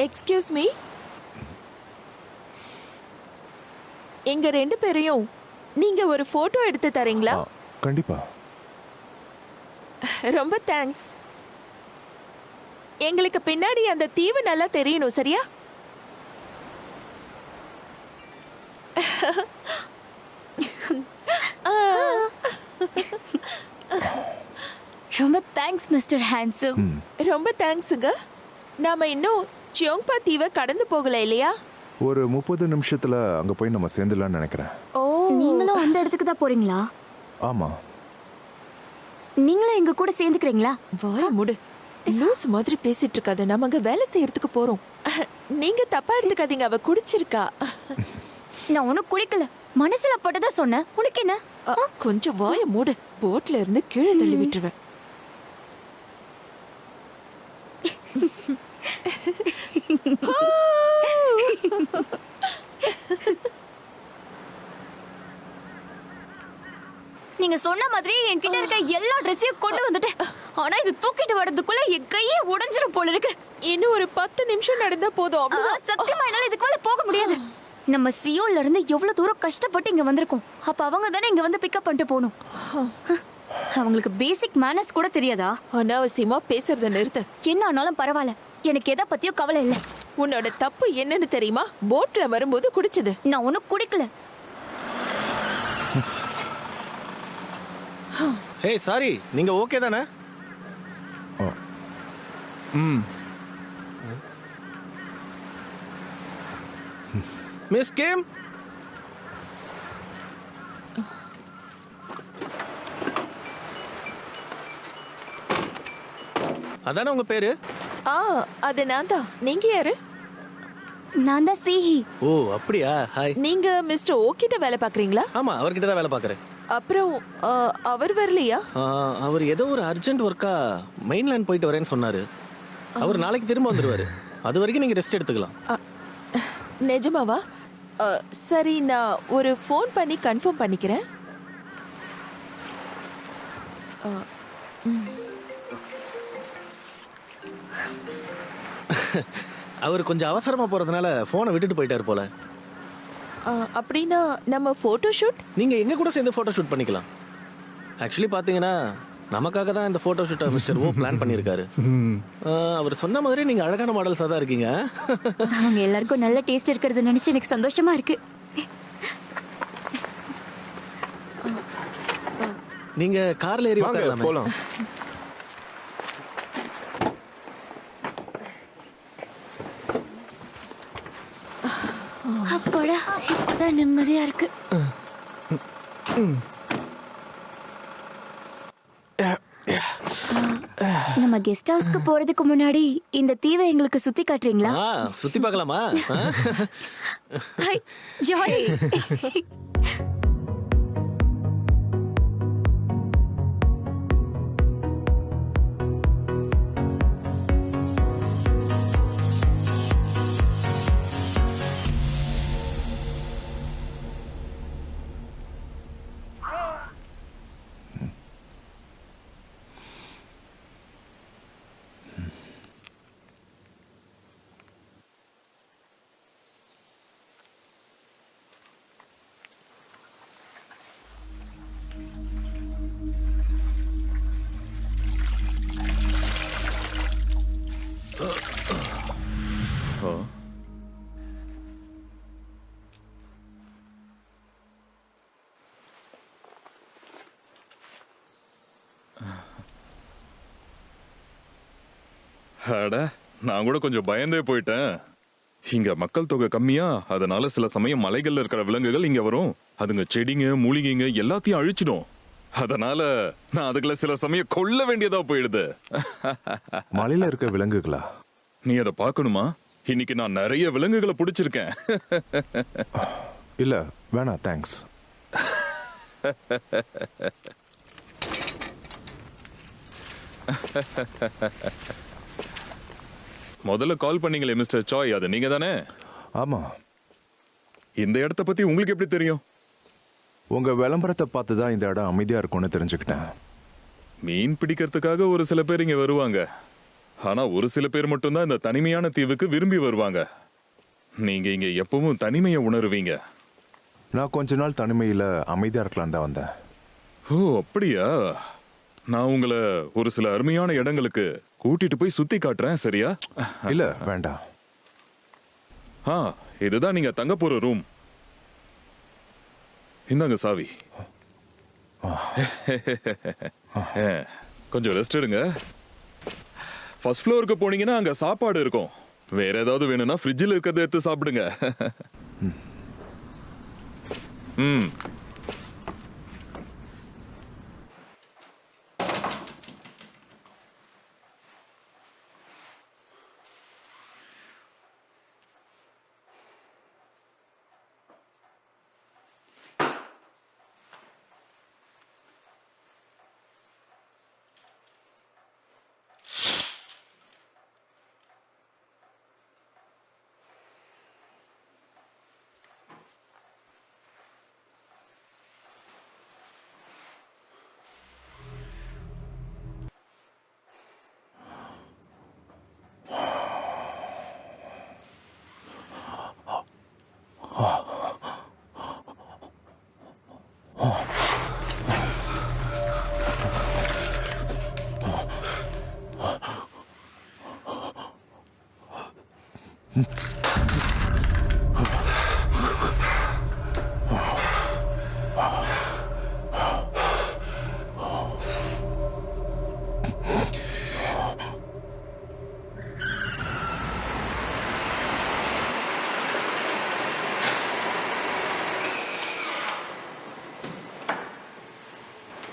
Excuse me, எங்க 2 பேரையும் நீங்க ஒரு போட்டோ எடுத்து தரீங்களா? கண்டிப்பா. ரொம்ப தேங்க்ஸ். எங்களுக்கு பின்னாடி அந்த தீவு நல்லா தெரியணும், சரியா? ரொம்ப தேங்க்ஸ் மிஸ்டர் ஹேண்ட்ஸம். ரொம்ப தேங்க்ஸுங்க. நாம இன்னும் சியோங்பா தீவை கடந்து போகல இல்லையா? ஒரு 30 நிமிஷத்துல அங்க போய் நம்ம சேர்ந்துடலாம்னு நினைக்கிறேன். ஓ, நீங்களும் அந்த இடத்துக்கு தான் போறீங்களா? ஆமா. நீங்களும் எங்க கூட சேர்ந்துக்கிறீங்களா? வாய மூடு. லூஸ் மாதிரி பேசிட்டு இருக்காத. நம்ம அங்க வேலை செய்யறதுக்கு போறோம். நீங்க தப்பா எடுத்துக்காதீங்க, அவ குடிச்சிருக்கா. நான் ஒன்னும் குடிக்கல, மனசுல பட்டதா சொன்னேன். உனக்கு என்ன? கொஞ்சம் வாய மூடு. போட்ல இருந்து கீழே தள்ளி விட்டுருவேன். நீங்க சொன்ன மாதிரி என்கிட்ட இருக்க எல்லா ட்ரெஸ்ஸையும் கொண்டு வந்துட்டேன். ஆனா இது தூக்கிட்டு வரதுக்குள்ள என் கையே உடைஞ்சிரும் போல இருக்கு. இன்னும் ஒரு 10 நிமிஷம் நடந்தா போதும். அவ்வளவுதான். சத்தியமா என்னால இதுக்கு மேல போக முடியாது. நம்ம சியோல்ல இருந்து எவ்வளவு தூரம் கஷ்டப்பட்டு இங்க வந்திருக்கோம். அப்ப அவங்க தானே இங்க வந்து பிக்கப் பண்ணிட்டு போகணும். அவங்களுக்கு பேசிக் மேனர்ஸ் கூட தெரியாதா? அனாவசியமா பேசுறத நிறுத்து. என்ன ஆனாலும் பரவாயில்ல, எனக்கு எதை பத்தியும் கவலை இல்ல. உன்னோட தப்பு என்னன்னு தெரியுமா? போட்ல வரும்போது குடிச்சது. நான் ஒன்னும் குடிக்கல. ஹே சாரி, நீங்க ஓகே தானே? மிஸ் கேம், அதானே உங்க பேரு? அது நான் தான். நீங்க யாரு? நான் தான் சிஹி. ஓ அப்படியா, ஹாய். நீங்க மிஸ்டர் ஓ கிட்ட வேலை பாக்குறீங்களா? ஆமா, அவர்கிட்ட தான் வேலை பார்க்கறேன். அப்புறம் அவர் வரலையா? அவர் ஏதோ ஒரு அர்ஜென்ட் ஒர்க்கா மெயின்லேண்ட் போயிட்டு வரேன்னு சொன்னாரு. அவர் நாளைக்கு திரும்ப வந்துருவாரு. அது வரைக்கும் நீங்க ரெஸ்ட் எடுத்துக்கலாம். நிஜமாவா? சரி, நான் ஒரு ஃபோன் பண்ணி கன்ஃபார்ம் பண்ணிக்கிறேன். அவர் கொஞ்சம் அவசரமா போறதுனால போனை விட்டுட்டு போயிட்டாரு போல. அப்படின்னா நம்ம போட்டோ ஷூட் நீங்க எங்க கூட சேர்ந்து போட்டோ ஷூட் பண்ணிக்கலாம். ஆக்சுவலி பாத்தீங்கன்னா நமக்காக தான் இந்த போட்டோ ஷூட்டை மிஸ்டர் ஓ பிளான் பண்ணியிருக்காரு. அவர் சொன்ன மாதிரி நீங்க அழகான மாடல்ஸா தான் இருக்கீங்க. அவங்க எல்லாருக்கும் நல்ல டேஸ்ட் இருக்கிறது நினைச்சு எனக்கு சந்தோஷமா இருக்கு. நீங்க கார்ல ஏறி உட்காரலாமே. போலாம். அப்பாடா, இப்பதான் நிம்மதியா இருக்கு. நம்ம கெஸ்ட் ஹவுஸ்க்கு போறதுக்கு முன்னாடி இந்த தீவை எங்களுக்கு சுத்தி காட்டுறீங்களா? சுத்தி பார்க்கலாமா? Hi Joy. அட, நான் கூட கொஞ்சம் பயந்தே போயிட்டேன். இங்க மக்கள் தொகை கம்மியா, அதனால சில சமயம் மலைகள்ல இருக்கிற விலங்குகள் இங்க வரும். அதுங்க செடிங்க மூலிகைங்க எல்லாத்தையும் அழிச்சிடும். அதனால நான் அதுக்குள்ள சில சமயம் கொல்ல வேண்டியதா போயிடுது. மலையில இருக்க விலங்குகளா? நீ அதை பார்க்கணுமா? இன்னைக்கு நான் நிறைய விலங்குகளை பிடிச்சிருக்கேன். இல்ல வேணாம், தேங்க்ஸ். முதல்ல கால் பண்ணீங்களே மிஸ்டர் சாய், அது நீங்க தானே? ஆமா. இந்த இடத்த பத்தி உங்களுக்கு எப்படி தெரியும்? உங்க விளம்பரத்தை பார்த்து தான் இந்த இடம் அமைதியா இருக்கும்னு தெரிஞ்சுக்கிட்டேன். மீன் பிடிக்கிறதுக்காக ஒரு சில பேர் இங்க வருவாங்க. ஆனா ஒரு சில பேர் மட்டும்தான் இந்த தனிமையான தீவுக்கு விரும்பி வருவாங்க. நீங்க இங்க எப்பவும் தனிமையை உணருவீங்க. நான் கொஞ்ச நாள் தனிமையில அமைதியா இருக்கலாம் தான் வந்தேன். ஓ அப்படியா? நான் உங்களை ஒரு சில அருமையான இடங்களுக்கு கூட்டிட்டு போய் சுத்தி காட்டுறேன், சரியா? இல்ல வேண்டாம். ஆ, இதுதான் நீங்க தங்க போற ரூம். இந்தாங்க சாவி. கொஞ்சம் ரெஸ்ட் எடுங்க. ஃபர்ஸ்ட் ஃப்ளோருக்கு போனீங்கன்னா அங்க சாப்பாடு இருக்கும். வேற ஏதாவது வேணும்னா ஃப்ரிட்ஜில் இருக்கிறத எடுத்து சாப்பிடுங்க. ம்.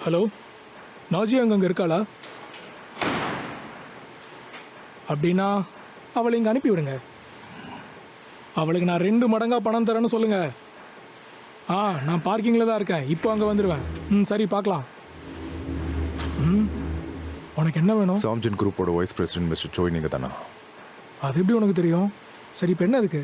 ஹலோ, நாஜி அங்கே இருக்காளா? அப்படின்னா அவளை இங்கே அனுப்பி விடுங்க. அவளுக்கு நான் 2 மடங்கா பணம் தரேன்னு சொல்லுங்க. நான் பார்க்கிங்கில் தான் இருக்கேன். இப்போ அங்கே வந்துடுவேன். சரி, பார்க்கலாம். உனக்கு என்ன வேணும்? சாம்ஜன் குரூப்போட வைஸ் பிரசிடென்ட் மிஸ்டர் சோய் நீங்க தானா? அது எப்படி உனக்கு தெரியும்? சரி, இப்போ என்ன அதுக்கு?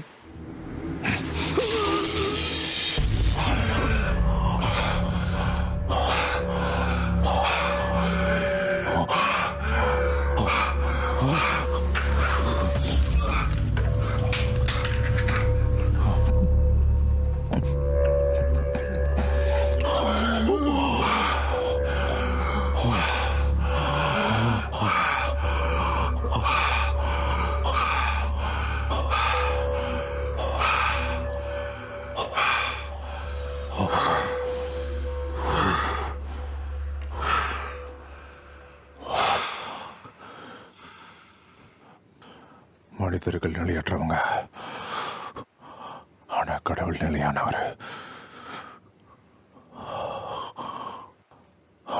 மனிதர்கள் நிலையற்றவங்க, ஆனா கடவுள் நிலையானவர்.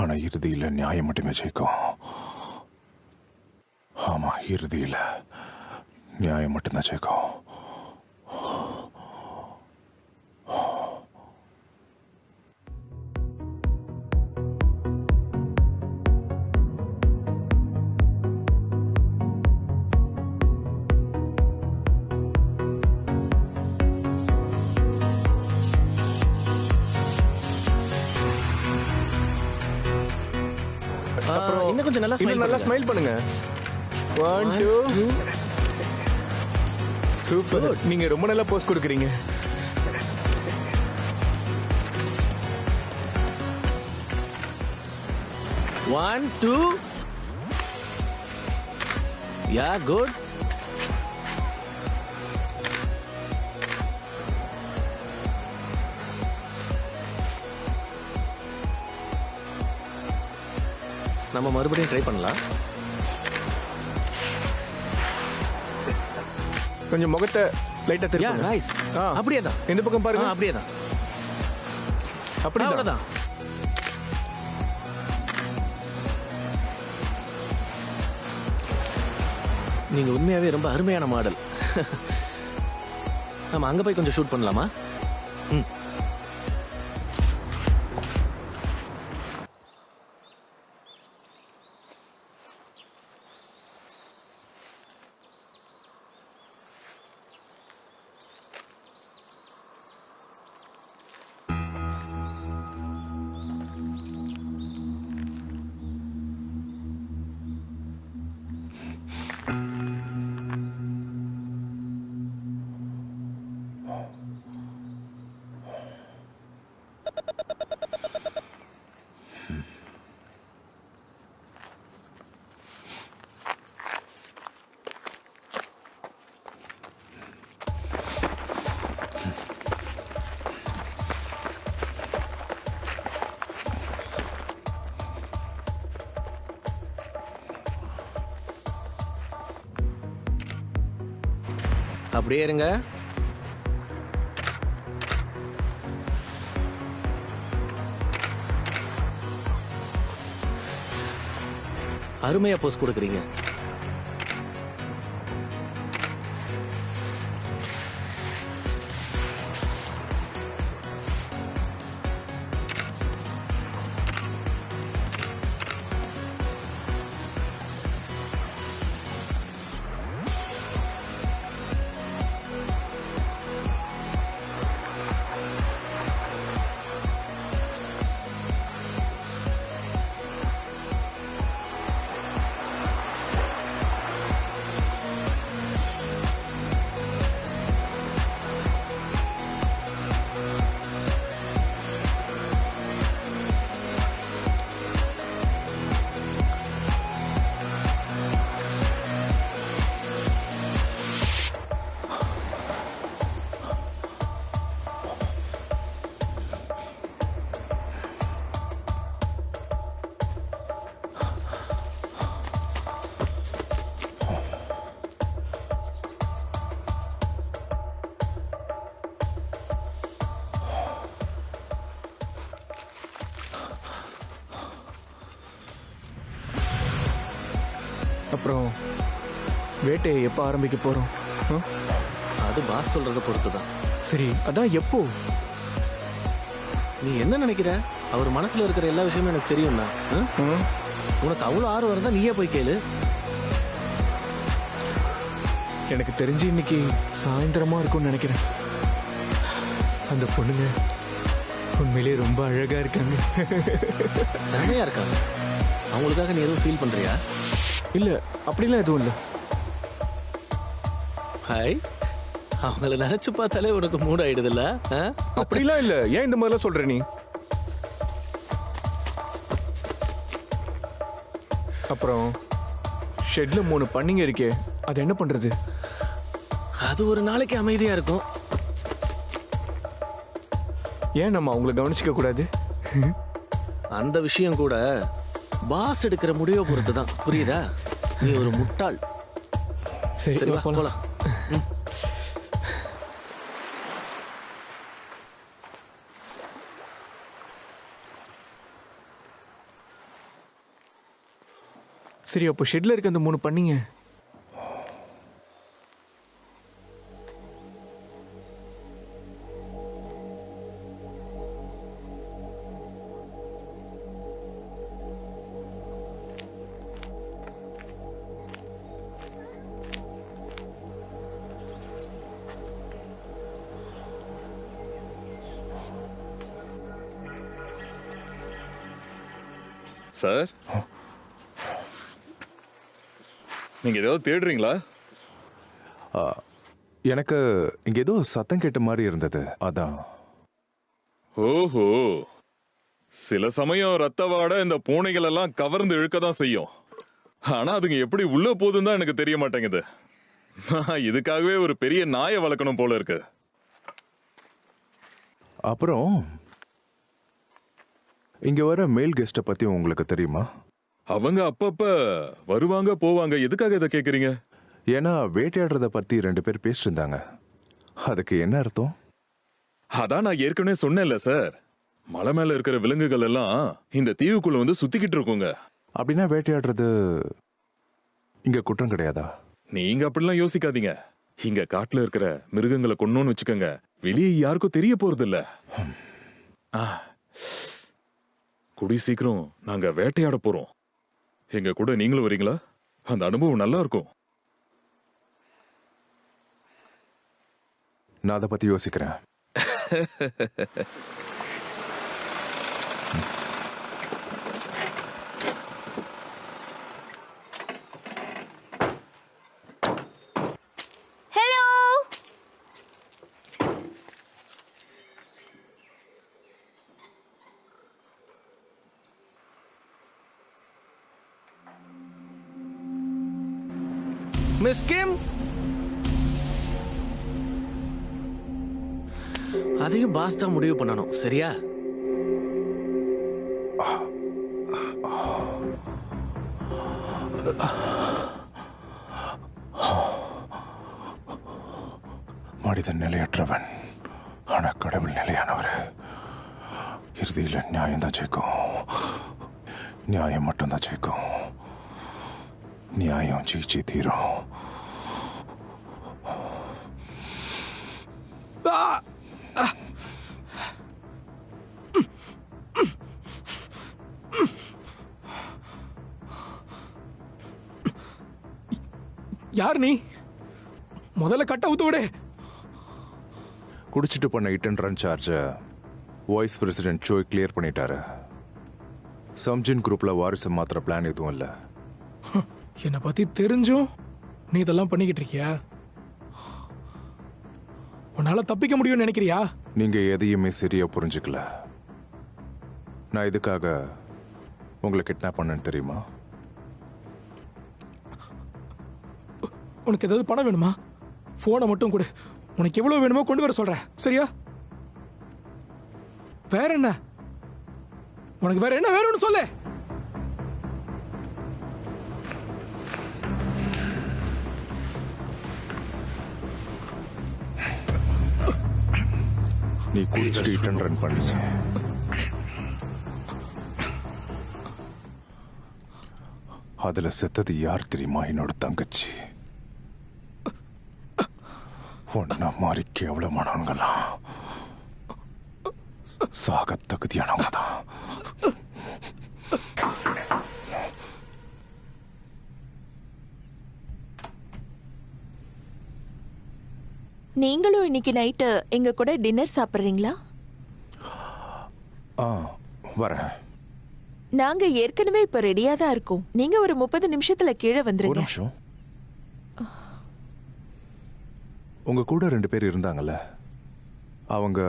ஆனா இறுதியில் நியாயம் மட்டுமே ஜெயிக்கும். ஆமா, இறுதியில் நியாயம் மட்டும்தான் ஜெயிக்கும். இன்னும் கொஞ்சம் நல்லா ஸ்மைல் நல்லா ஸ்மைல் பண்ணுங்க. 1 2 சூப்பர். நீங்க ரொம்ப நல்லா போஸ் கொடுக்குறீங்க. One, two. Yeah, good. நம்ம மறுபடியும் ட்ரை பண்ணலாம். கொஞ்சம் முகத்தை லைட்டா யா திருப்புங்க. நைஸ். ஆ. அப்படியே தான். இந்த பக்கம் பாருங்க. அப்படியே தான். அப்படிதான். அவ்வளவுதான். நீங்க உண்மையாவே ரொம்ப அருமையான மாடல். நம்ம அங்க போய் கொஞ்சம் ஷூட் பண்ணலாமா? ம். அப்படியே இருங்க. அருமையா போஸ்ட் கொடுக்குறீங்க. அப்புறம் வேட்டையை எப்போ ஆரம்பிக்க போறோம்? அது பாஸ் சொல்றத பொறுத்து தான். சரி, அதான் எப்போ? நீ என்ன நினைக்கிற? அவர் மனசுல இருக்கிற எல்லா விஷயமும் எனக்கு தெரியும்னா. உனக்கு அவ்வளவு ஆர்வம் இருந்தா நீயே போய் கேளு. எனக்கு தெரிஞ்சு இன்னைக்கு சாயந்தரமா இருக்கும்னு நினைக்கிறேன். அந்த பொண்ணுங்க உண்மையிலேயே ரொம்ப அழகா இருக்காங்க. செமையா இருக்காங்க. அவங்களுக்காக நீ எதுவும் ஃபீல் பண்றியா? இல்ல, அப்படிலாம் எதுவும் இல்ல. ஹாய், அவங்கள நினைச்சு பார்த்தாலே உனக்கு மூட் ஆயிடுதுல்ல? அப்படிலாம் இல்ல. ஏன் இந்த மாதிரிலாம் சொல்ற நீ? அப்புறம் ஷெட்ல 3 பண்ணிங்க இருக்கே, அது என்ன பண்றது? அது ஒரு நாளைக்கு அமைதியா இருக்கும். ஏன் நம்ம அவங்கள கவனிச்சுக்க கூடாது? அந்த விஷயம் கூட பாஸ் எடுக்கிற முடிவை பொறுத்து தான். புரியுதா? நீ ஒரு முட்டாள். சரி, சரி வா, போலாம். போலாம். சரி, அப்போ ஷெட்ல இருக்க அந்த 3 பண்ணிங்க சார், நீங்க ஏதாவது தேடுறீங்களா? எனக்கு இங்க ஏதோ சத்தம் கேட்ட மாதிரி இருந்தது, அதான். ஓஹோ, சில சமயம் ரத்த வாட இந்த பூனைகள் எல்லாம் கவர்ந்து இழுக்க தான் செய்யும். ஆனா அதுங்க எப்படி உள்ள போகுதுன்னு தான் எனக்கு தெரிய மாட்டேங்குது. நான் இதுக்காகவே ஒரு பெரிய நாயை வளர்க்கணும் போல இருக்கு. அப்புறம் இங்க வர மேல் கெஸ்ட பத்தி உங்களுக்கு தெரியுமா? அவங்க அப்பப்ப வருவாங்க போவாங்க. எதுக்காக இதை கேக்குறீங்க? ஏன்னா வேட்டையாடுறத பத்தி 2 பேர் பேசிட்டு இருந்தாங்க. அதுக்கு என்ன அர்த்தம்? அதான் நான் ஏற்கனவே சொன்னேன்ல சார், மலை மேல இருக்கிற விலங்குகள் எல்லாம் இந்த தீவுக்குள்ள வந்து சுத்திக்கிட்டு இருக்குங்க. அப்படின்னா வேட்டையாடுறது இங்க குற்றம் கிடையாதா? நீங்க அப்படிலாம் யோசிக்காதீங்க. இங்க காட்டுல இருக்கிற மிருகங்களை கொன்னோன்னு வச்சுக்கோங்க, வெளியே யாருக்கும் தெரிய போறது இல்ல. கூடி சீக்கிரம் நாங்க வேட்டையாட போறோம். எங்க கூட நீங்களும் வரீங்களா? அந்த அனுபவம் நல்லா இருக்கும். நான் அதை பத்தி யோசிக்கிறேன். ஹலோ. மிஸ் கிம், அதையும் பாஸ் தான் முடிவு பண்ணணும், சரியா? மனிதன் நிலையற்றவன், ஆனா கடவுள் நிலையானவர். இறுதியில் நியாயம் தான் ஜெயிக்கும். நியாயம் மட்டும்தான் ஜெயிக்கும். நியாயம் ஜெயிச்சே தீரும். யார் நீ? முதல்ல கட்ட ஊத்து விடு. குடிச்சிட்டு பண்ண ஹிட் அண்ட் ரன் சார்ஜை வைஸ் பிரசிடென்ட் சோய் கிளியர் பண்ணிட்டாரு. சம்ஜின் குரூப்ல வாரிசு மாத்திர பிளான் எதுவும் இல்லை. என்னை பத்தி தெரிஞ்சும் நீ இதெல்லாம் பண்ணிக்கிட்டு இருக்கியா? உன்னால தப்பிக்க முடியும்னு நினைக்கிறியா? நீங்க எதையுமே சரியா புரிஞ்சுக்கல. நான் இதுக்காக உங்களை கிட்னாப் பண்ணேன்னு தெரியுமா? உனக்கு ஏதாவது பணம் வேணுமா? போனை மட்டும் கொடு. உனக்கு எவ்வளவு வேணுமோ கொண்டு வர சொல்றேன், சரியா? வேற என்ன? உனக்கு வேற என்ன வேணும்னு சொல்லு. நீ குடிச்சிட்டு ஹிட் அண்ட் ரன் பண்ணிச்சு. அதுல செத்தது யார் தெரியுமா? என்னோட தங்கச்சி. ஒன்ன மாதிரி கேவலமானவங்களாம் சாக தகுதியானவங்க தான். நீங்களும் இன்னைக்கு நைட்டு எங்க கூட டின்னர் சாப்பிடுறீங்களா? வரேன். நாங்க ஏற்கனவே இப்ப ரெடியா தான் இருக்கோம். நீங்க ஒரு 30 நிமிஷத்துல கீழே ஒரு வந்துருங்க. நிமிஷம். உங்க கூட 2 பேர் இருந்தாங்கல்ல, அவங்க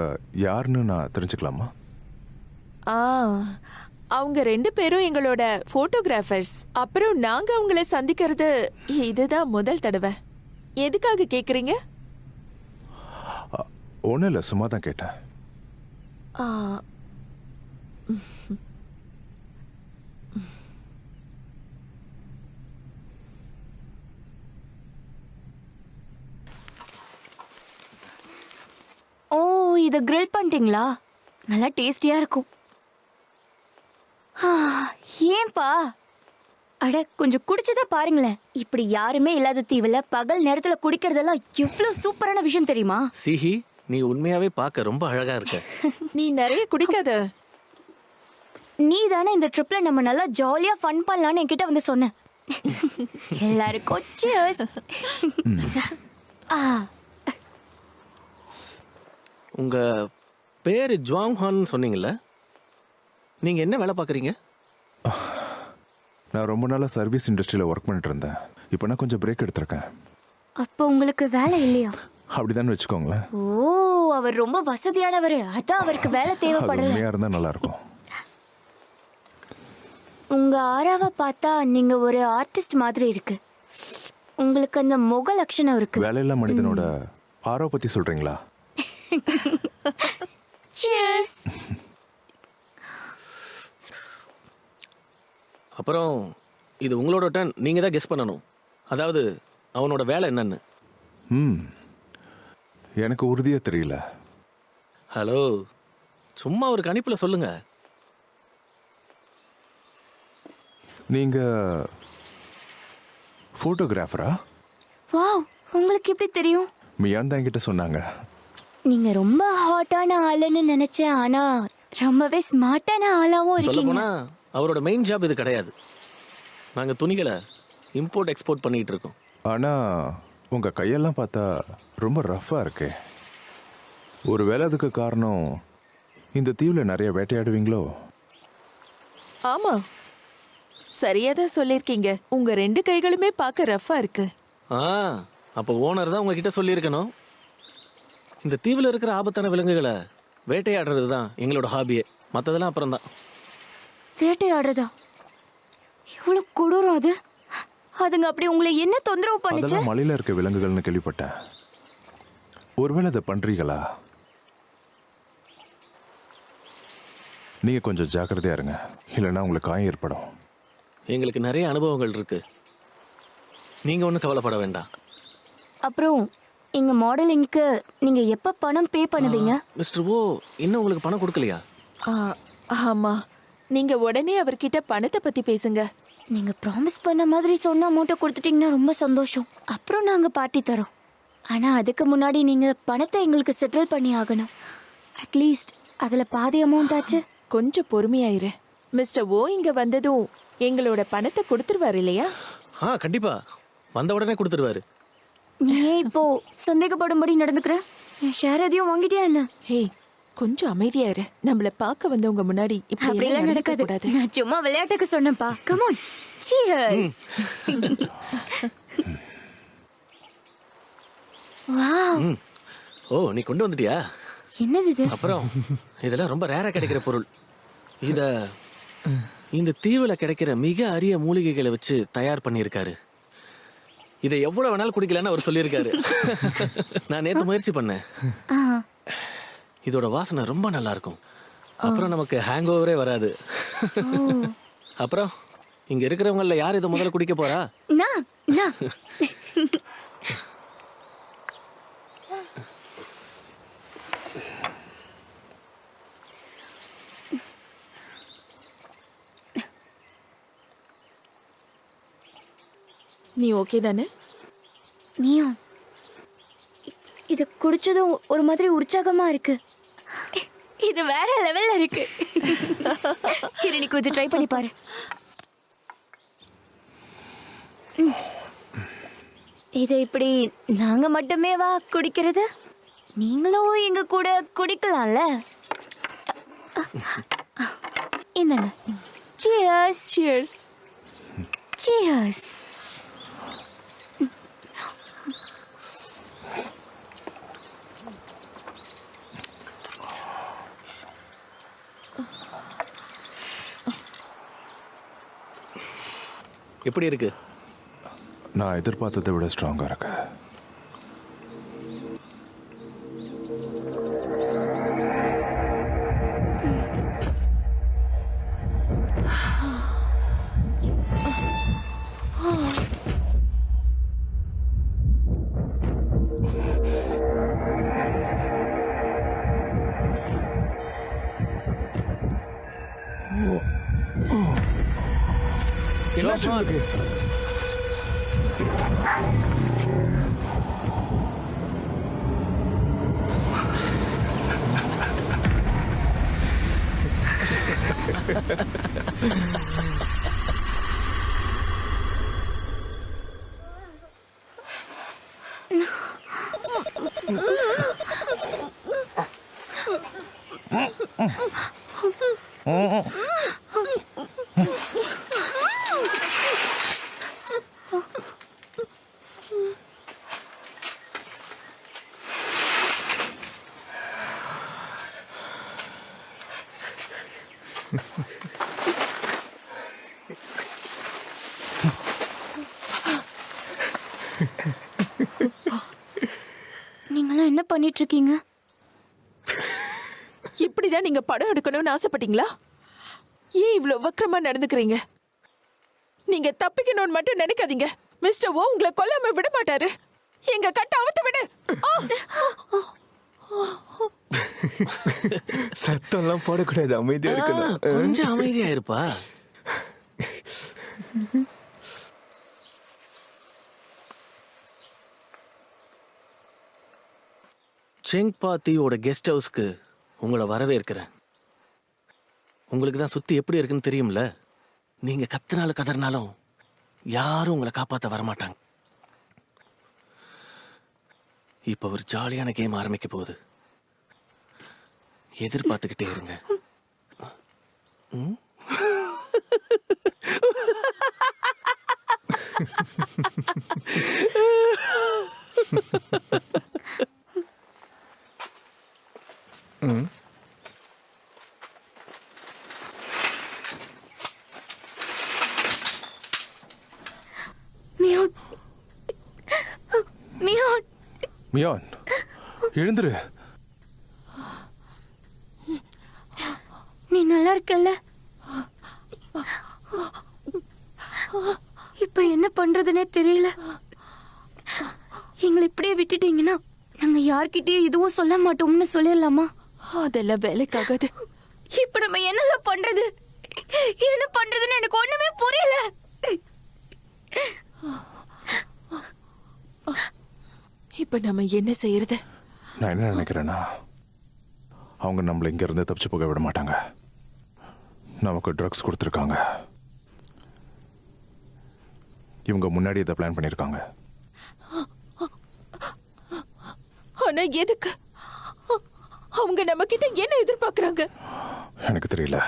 யாருன்னு நான் தெரிஞ்சுக்கலாமா? அவங்க 2 பேரும் எங்களோட போட்டோகிராஃபர்ஸ். அப்புறம் நாங்க அவங்கள சந்திக்கிறது இதுதான் முதல் தடவை. எதுக்காக கேக்குறீங்க? ஒன்றும் இல்லை, சும்மா தான் கேட்டேன். ஆ, ஓ, இதை கிரில் பண்ணிட்டீங்களா? நல்லா டேஸ்டியா இருக்கும். ஏன்பா? அட, கொஞ்சம் குடிச்சதா பாருங்களேன். இப்படி யாருமே இல்லாத தீவுல பகல் நேரத்துல குடிக்கிறதெல்லாம் எவ்வளவு சூப்பரான விஷயம் தெரியுமா? சிஹி, நீ உண்மையாவே பார்க்க ரொம்ப அழகா இருக்க. நீ நிறைய குடிக்காத. நீ தானே இந்த ட்ரிப்ல நம்ம நல்லா ஜாலியா ஃபன் பண்ணலாம்னு என்கிட்ட வந்து சொன்ன. எல்லாருக்கும் cheers. உங்க பேரு ஜுவாங் ஹான் சொன்னீங்கல்ல, நீங்க என்ன வேலை பார்க்குறீங்க? நான் ரொம்ப நாளாக சர்வீஸ் இண்டஸ்ட்ரியில் ஒர்க் பண்ணிட்டு இருந்தேன். இப்போ நான் கொஞ்சம் பிரேக் எடுத்திருக்கேன். அப்போ உங்களுக்கு வேலை இல்லையா? அப்படிதான் வச்சுக்கோங்களேன். ஓ, அவர் ரொம்ப வசதியானவர், அதான் அவருக்கு வேலை அது தேவைப்படல. உண்மையாக இருந்தால் நல்லா இருக்கும். உங்க ஆராவை பார்த்தா நீங்க ஒரு ஆர்டிஸ்ட் மாதிரி இருக்கு. உங்களுக்கு அந்த முக லட்சணம் இருக்கு. வேலையில்லா மனிதனோட ஆரோ பற்றி சொல்கிறீங்களா? Cheers. அப்புறம் இது உங்களோட டர்ன். நீங்க தான் கெஸ் பண்ணணும். அதாவது அவனோட வேலை என்னன்னு. எனக்கு உறுதியாக தெரியல. ஹலோ, சும்மா ஒரு கணிப்புல சொல்லுங்க. நீங்கள் ஃபோட்டோகிராஃபரா? வாவ், உங்களுக்கு எப்படி தெரியும்? மியான் தான் என்கிட்ட சொன்னாங்க. நீங்க ரொம்ப ஹாட்டான ஆளுன்னு நினைச்சேன், ஆனா ரொம்பவே ஸ்மார்ட்டான ஆளாவும் சொல்ல இருக்கீங்க. போனா அவரோட மெயின் ஜாப் இது கிடையாது. நாங்க துணிகளை இம்போர்ட் எக்ஸ்போர்ட் பண்ணிட்டு இருக்கோம். ஆனால் உங்கள் கையெல்லாம் பார்த்தா ரொம்ப ரஃப்பாக இருக்கே. ஒருவேளை அதுக்கு காரணம் இந்த தீவில் நிறைய வேட்டையாடுவீங்களோ? ஆமா, சரியாதான் சொல்லிருக்கீங்க. உங்க 2 கைகளுமே பார்க்க ரஃபா இருக்கு. அப்போ ஓனர் தான் உங்ககிட்ட சொல்லியிருக்கணும். இந்த தீவில் இருக்கிற ஆபத்தான விலங்குகளை வேட்டையாடுறது தான் எங்களோட ஹாபியே. மற்றதெல்லாம் அப்புறம் தான். வேட்டையாடுறதா? எவ்வளவு கொடூரம் அது. அதுங்க அப்படி உங்களை என்ன தொந்தரவு பண்ணுச்சு? அதெல்லாம் மலையில இருக்க விலங்குகள்னு கேள்விப்பட்டேன். ஒருவேளை அதை பண்றீங்களா? நீங்க கொஞ்சம் ஜாக்கிரதையா இருங்க, இல்லைன்னா உங்களுக்கு காயம் ஏற்படும். எங்களுக்கு நிறைய அனுபவங்கள் இருக்கு. நீங்க ஒன்றும் கவலைப்பட வேண்டாம். அப்புறம் எங்க மாடலிங்க்கு நீங்க எப்ப பணம் பே பண்ணுவீங்க? மிஸ்டர் ஓ இன்னும் உங்களுக்கு பணம் கொடுக்கலையா? ஆ, ஆமா, நீங்க உடனே அவர்கிட்ட பணத்தை பத்தி பேசுங்க. நீங்க ப்ராமிஸ் பண்ண மாதிரி சொன்ன அமௌண்ட்டை கொடுத்துட்டீங்கன்னா ரொம்ப சந்தோஷம். அப்புறம் நாங்க பார்ட்டி தரோம். ஆனா அதுக்கு முன்னாடி நீங்க பணத்தை எங்களுக்கு செட்டில் பண்ணி ஆகணும். அட்லீஸ்ட் அதுல பாதி அமௌண்ட் ஆச்சு. கொஞ்சம் பொறுமையாயிரு. மிஸ்டர் ஓ இங்க வந்ததும் எங்களோட பணத்தை கொடுத்துருவாரு இல்லையா? கண்டிப்பா வந்த உடனே கொடுத்துருவாரு. நீ ஏன் இப்போ சந்தேகப்படும்படி நடந்துக்கிற? என் ஷேர் எதையும் வாங்கிட்டியா என்ன? ஹே, கொஞ்சம் அமைதியாயிரு. நம்மள பார்க்க வந்தவங்க முன்னாடி இப்படி அப்படியெல்லாம் எல்லாம் நடக்காது. நடக்கக்கூடாது. நான் சும்மா விளையாட்டுக்கு சொன்னேன்ப்பா. Come on. Cheers. வாவ். ஓ நீ கொண்டு வந்துட்டியா? என்னது இது? அப்புறம் இதெல்லாம் ரொம்ப ரேரா கிடைக்கிற பொருள். இந்த தீவுல கிடைக்கிற மிக அரிய மூலிகைகளை வச்சு தயார் பண்ணியிருக்காரு. இதை எவ்வளவு வேணாலும் குடிக்கலன்னு அவர் சொல்லியிருக்காரு. நான் நேத்து முயற்சி பண்ணேன். ஆ. இதோட வாசனை ரொம்ப நல்லா இருக்கும். அப்புறம் நமக்கு ஹேங் ஓவரே வராது. அப்புறம் இங்க இருக்கிறவங்கள யார் இதை முதல்ல குடிக்க போறா? நான் நான் நீ ஓகே தானே? நீயும் இது குடிச்சதும் ஒரு மாதிரி உற்சாகமா இருக்கு. இது வேற லெவல்ல இருக்கு. இரு, நீ கொஞ்சம் ட்ரை பண்ணி பாரு. இது இப்படி நாங்க மட்டுமே வா குடிக்கிறது? நீங்களும் எங்க கூட குடிக்கலாம்ல. இந்தாங்க. Cheers. Cheers. Cheers. எப்படி இருக்கு? நான் எதிர்பார்த்ததை விட ஸ்ட்ராங்கா இருக்கு. என்னாச்சு உங்களுக்கு? நீங்களாம் என்ன பண்ணிட்டு இருக்கீங்க? இப்படிதான் நீங்க படம் எடுக்கணும்னு ஆசைப்பட்டீங்களா? ஏன் இவ்வளவு வக்கரமா நடந்துக்கிறீங்க? நீங்க தப்பிக்கணும்னு மட்டும் நினைக்காதீங்க. மிஸ்டர் ஓ உங்களை கொல்லாம விட மாட்டாரு. எங்க கட்ட அவுத்து விடு. சத்தம்லாம் போடக்கூடாது, அமைதியா இருக்கணும். கொஞ்சம் அமைதியா இருப்பா. செங்பா தீவோட கெஸ்ட் ஹவுஸ்க்கு உங்களை வரவேற்கிறேன். உங்களுக்கு தான் சுத்தி எப்படி இருக்குன்னு தெரியும்ல. நீங்க கத்துனாலும் கதறினாலும் யாரும் உங்களை காப்பாத்த வரமாட்டாங்க. இப்ப ஒரு ஜாலியான கேம் ஆரம்பிக்க போகுது. எதிர்பார்த்துக்கிட்டே இருங்க. மியோன், மியோன், மியான், எழுந்துரு. நீ நல்லா இருக்கல்ல? இப்ப என்ன பண்றதுன்னே தெரியல. எங்களை இப்படியே விட்டுட்டீங்கன்னா நாங்க யார்கிட்டயும் எதுவும் சொல்ல மாட்டோம்னு சொல்லிடலாமா? அதெல்லாம் வேலைக்காகாது. இப்ப நம்ம என்னதான் பண்றது? என்ன பண்றதுன்னு எனக்கு ஒண்ணுமே புரியல. இப்ப நம்ம என்ன செய்யறது? நான் என்ன நினைக்கிறேன்னா, அவங்க நம்மள இங்க இருந்து தப்பிச்சு போக விட மாட்டாங்க. நமக்கு ட்ரக்ஸ் கொடுத்துருக்காங்க. இவங்க முன்னாடி இதை பிளான் பண்ணியிருக்காங்க. ஆனா எதுக்கு? அவங்க நம்ம கிட்ட என்ன எதிர்பார்க்கறாங்க? எனக்கு தெரியல.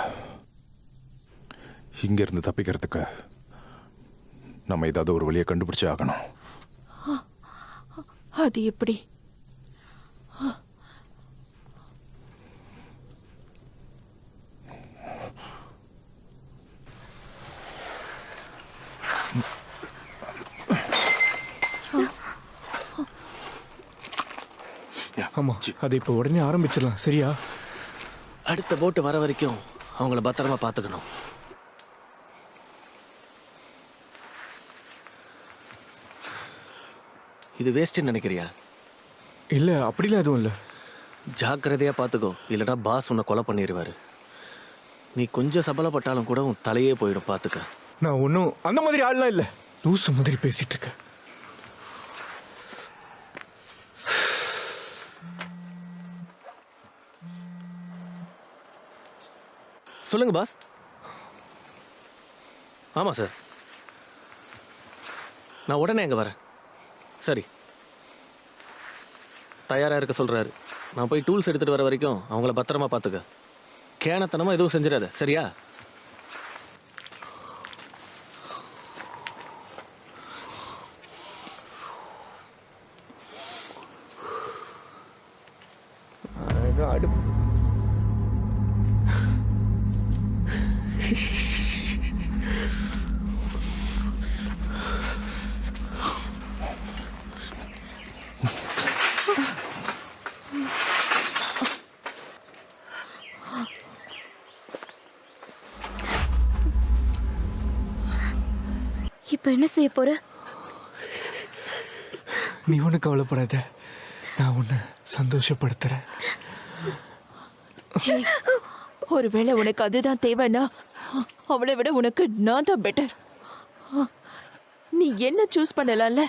இங்க இருந்து தப்பிக்கிறதுக்கு நம்ம ஏதாவது ஒரு வழியை கண்டுபிடிச்சே ஆகணும். அது எப்படி? ஆமா, அதை இப்போ உடனே ஆரம்பிச்சிடலாம். சரியா? அடுத்த போட்டு வர வரைக்கும் அவங்கள பத்திரமா பார்த்துக்கணும். இது வேஸ்ட்னு நினைக்கிறியா? இல்ல, அப்படிலாம் எதுவும் இல்ல. ஜாக்கிரதையா பார்த்துக்கோ, இல்லைன்னா பாஸ் உன்னை கொலை பண்ணிடுவாரு. நீ கொஞ்சம் சபலப்பட்டாலும் கூட உன் தலையே போயிடும், பார்த்துக்க. நான் ஒன்றும் அந்த மாதிரி ஆள்லாம் இல்ல. லூசு மாதிரி பேசிட்டு இருக்க. சொல்லுங்க பாஸ். ஆமா சார், நான் உடனே அங்க வரேன். சரி, தயாரா இருக்க சொல்றாரு. நான் போய் டூல்ஸ் எடுத்துட்டு வர வரைக்கும் அவங்கள பத்திரமா பார்த்துக்க. கேனத்தனமா எதுவும் செஞ்சிடாத, சரியா? அடுப்பு இப்ப என்ன செய்ய போற? நீ ஒன்றும் கவலைப்படாத, நான் உன்னை சந்தோஷப்படுத்துறேன். ஒருவேளை உனக்கு அதுதான் தேவைன்னா அவளை விட உனக்கு நான் தான் பெட்டர். நீ என்ன சூஸ் பண்ணலாம்ல?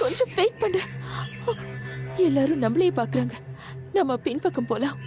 கொஞ்சம் வெயிட் பண்ணு. எல்லாரும் நம்மளே பாக்குறாங்க. நம்ம பின்பக்கம் போலாம்.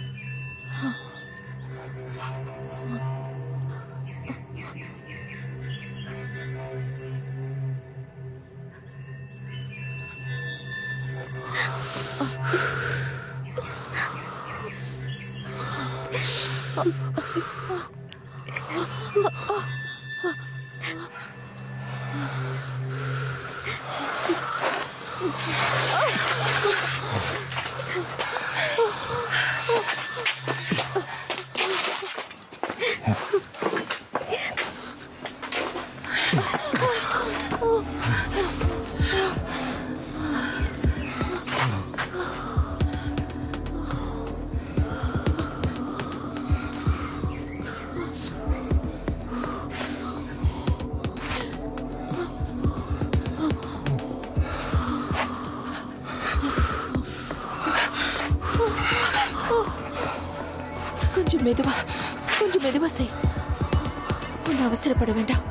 கொஞ்சம் மெதுவா செய். ஒன்னும் அவசரப்பட வேண்டாம்.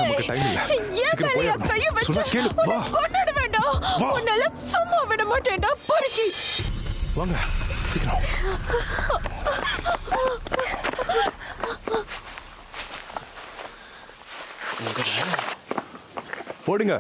நமக்கு டைம் இல்ல. ஏன் சீக்கிரம் மேலயா போய் கையை வச்ச? சொன்னா கேளு. வா உன்னை கொன்னுட வேண்டாம். வா. உன்னால சும்மா விட மாட்டேன்டா பொறுக்கி. வாங்க சீக்கிரம். போடுங்க.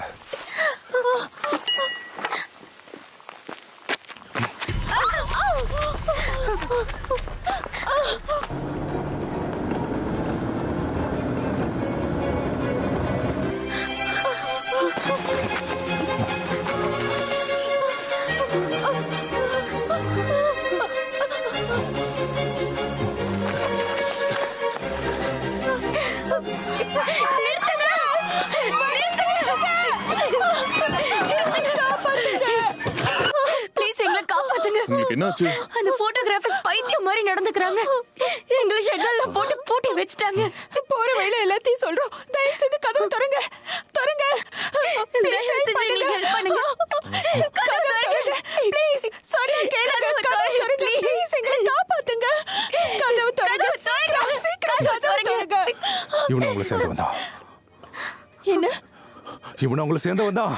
ப்ளீஸ் எங்களை காப்பாத்துங்க. உங்களுக்கு என்னாச்சு? அந்த போட்டோகிராஃபர்ஸ் பைத்தியம் மாதிரி நடந்துக்கறாங்க. எங்களை ஷெட்ல போட்டு பூட்டி வச்சிட்டாங்க. போற வழியில எல்லாத்தையும் சொல்றோம். தயவு செய்து கதவு திறங்க. திறங்க. தயவு செஞ்சு எங்களுக்கு help பண்ணுங்க. கதவு திறங்க. ப்ளீஸ் சொன்னா கேளுங்க. கதவு திறங்க. ப்ளீஸ் எங்களை காப்பாத்துங்க. கதவு திறங்க. சீக்கிரம் கதவு திறங்க. இவனை உங்களை சேர்ந்து வந்தான். என்ன? இவனை உங்களை சேர்ந்து வந்தான்.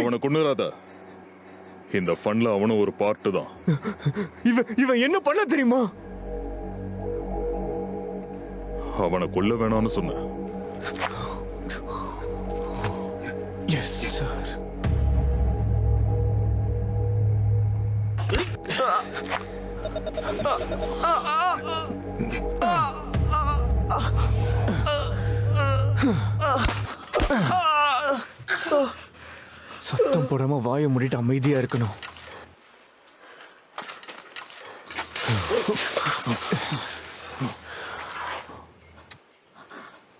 அவனை கொன்னுறாத. இந்த ஃபன்ல அவனும் ஒரு பார்ட் தான். இவன் என்ன பண்ண தெரியுமா? அவனை கொல்ல வேணாம்னு சொன்ன. Yes sir. சத்தம் போடாம வாயை மூடிட்டு அமைதியா இருக்கணும்.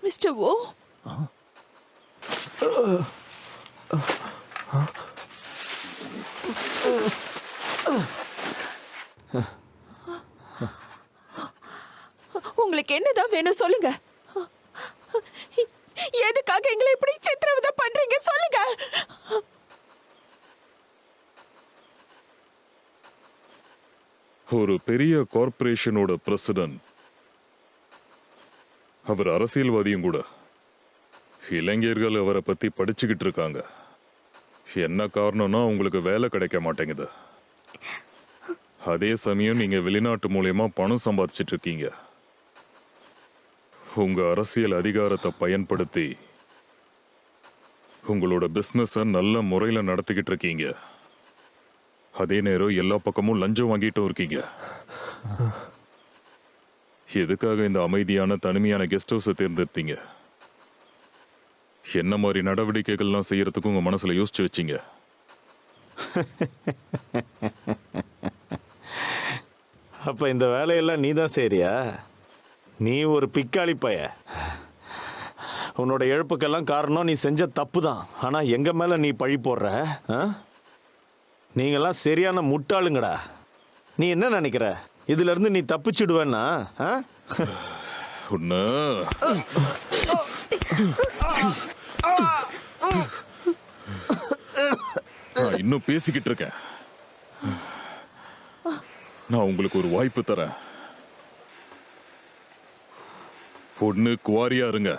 மிஸ்டர் ஓ, உங்களுக்கு என்னதான் வேணும் சொல்லுங்க. எதுக்காக எங்களை இப்படி சித்திரவதை பண்றீங்க சொல்லுங்க. ஒரு பெரிய கார்ப்பரேஷனோட பிரசிடென்ட், அவர் அரசியல்வாதியும் கூட. இளைஞர்கள் அவரை பத்தி படிச்சுக்கிட்டு இருக்காங்க. என்ன காரணம்னா உங்களுக்கு வேலை கிடைக்க மாட்டேங்குது. அதே சமயம் நீங்க வெளிநாட்டு மூலியமா பணம் சம்பாதிச்சிட்டு இருக்கீங்க. உங்க அரசியல் அதிகாரத்தை பயன்படுத்தி உங்களோட பிசினஸ நல்ல முறையில நடத்திக்கிட்டு இருக்கீங்க. அதே நேரம் எல்லா பக்கமும் லஞ்சம் வாங்கிட்டும் இருக்கீங்க. எதுக்காக இந்த அமைதியான தனிமையான கெஸ்ட் ஹவுஸை தேர்ந்தெடுத்தீங்க? என்ன மாதிரி நடவடிக்கைகள்லாம் செய்யறதுக்கு உங்க மனசுல யோசிச்சு வச்சீங்க? அப்ப இந்த வேலையெல்லாம் நீ தான் செய்றியா? நீ ஒரு பிக்காளி பைய. உன்னோட இழப்புக்கெல்லாம் காரணம் நீ செஞ்ச தப்பு தான். ஆனா எங்க மேல நீ பழி போடுற? நீங்கெல்லாம் சரியான முட்டாளுங்கடா. நீ என்ன நினைக்கிற? இதுல இருந்து நீ தப்பிச்சுடுவேன்னா? உன்ன நான் இன்னும் பேசிக்கிட்டு இருக்கேன். நான் உங்களுக்கு ஒரு வாய்ப்பு தரேன். பொண்ணு குவாரியா இருங்க,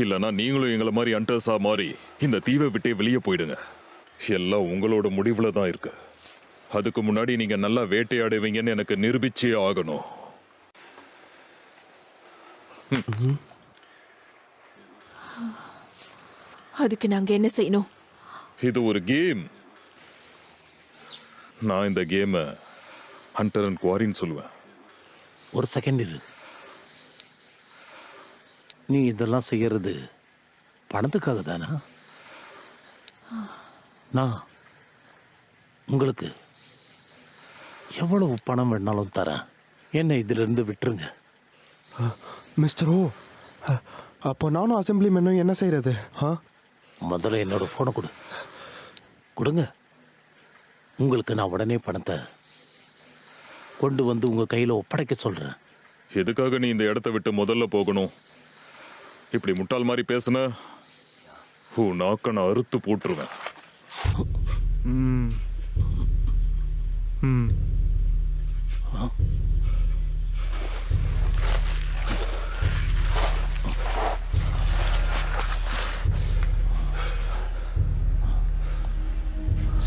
இல்லனா நீங்களும் எங்களை மாதிரி அண்டர்ஸா மாறி இந்த தீவை விட்டே வெளியே போயிடுங்க. எல்லாம் உங்களோட முடிவுல தான் இருக்கு. அதுக்கு முன்னாடி நீங்க நல்லா வேட்டையாடுவீங்கன்னு எனக்கு நிரூபிச்சே ஆகணும். அதுக்கு நாங்க என்ன செய்யணும்? இது ஒரு கேம். நான் இந்த கேமை ஹண்டர் அண்ட் குவாரின்னு சொல்லுவேன். ஒரு செகண்ட் இரு. நீ இதெல்லாம் செய்யறது பணத்துக்காக தானா? நான் உங்களுக்கு எவ்வளவு பணம் வேணாலும் தரேன். என்னை இதுல இருந்து விட்டுருங்க. மிஸ்டர் ஓ, அப்போ நானும் அசம்பிளி மென்னும் என்ன செய்யறது? முதல்ல என்னோட போனை கொடுங்க. உங்களுக்கு நான் உடனே பணத்தை கொண்டு வந்து உங்க கையில ஒப்படைக்க சொல்றேன். எதுக்காக நீ இந்த இடத்த விட்டு முதல்ல போகணும்? இப்படி முட்டாள் மாதிரி பேசுன நாக்க நான் அறுத்து போட்டுருவேன்.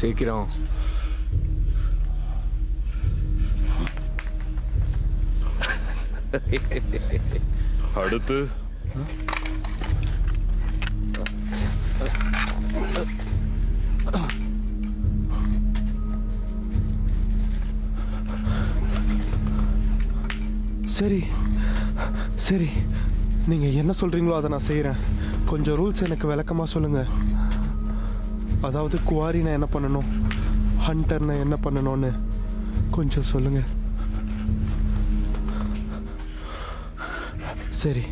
சீக்கிரம். அடுத்து சரி சரி, நீங்க என்ன சொல்றீங்களோ அதை நான் செய்யறேன். கொஞ்சம் ரூல்ஸ் எனக்கு விளக்கமா சொல்லுங்க. அதாவது குவாரினா என்ன பண்ணணும், ஹண்டர்னா என்ன பண்ணணும்னு கொஞ்சம் சொல்லுங்க. சரி.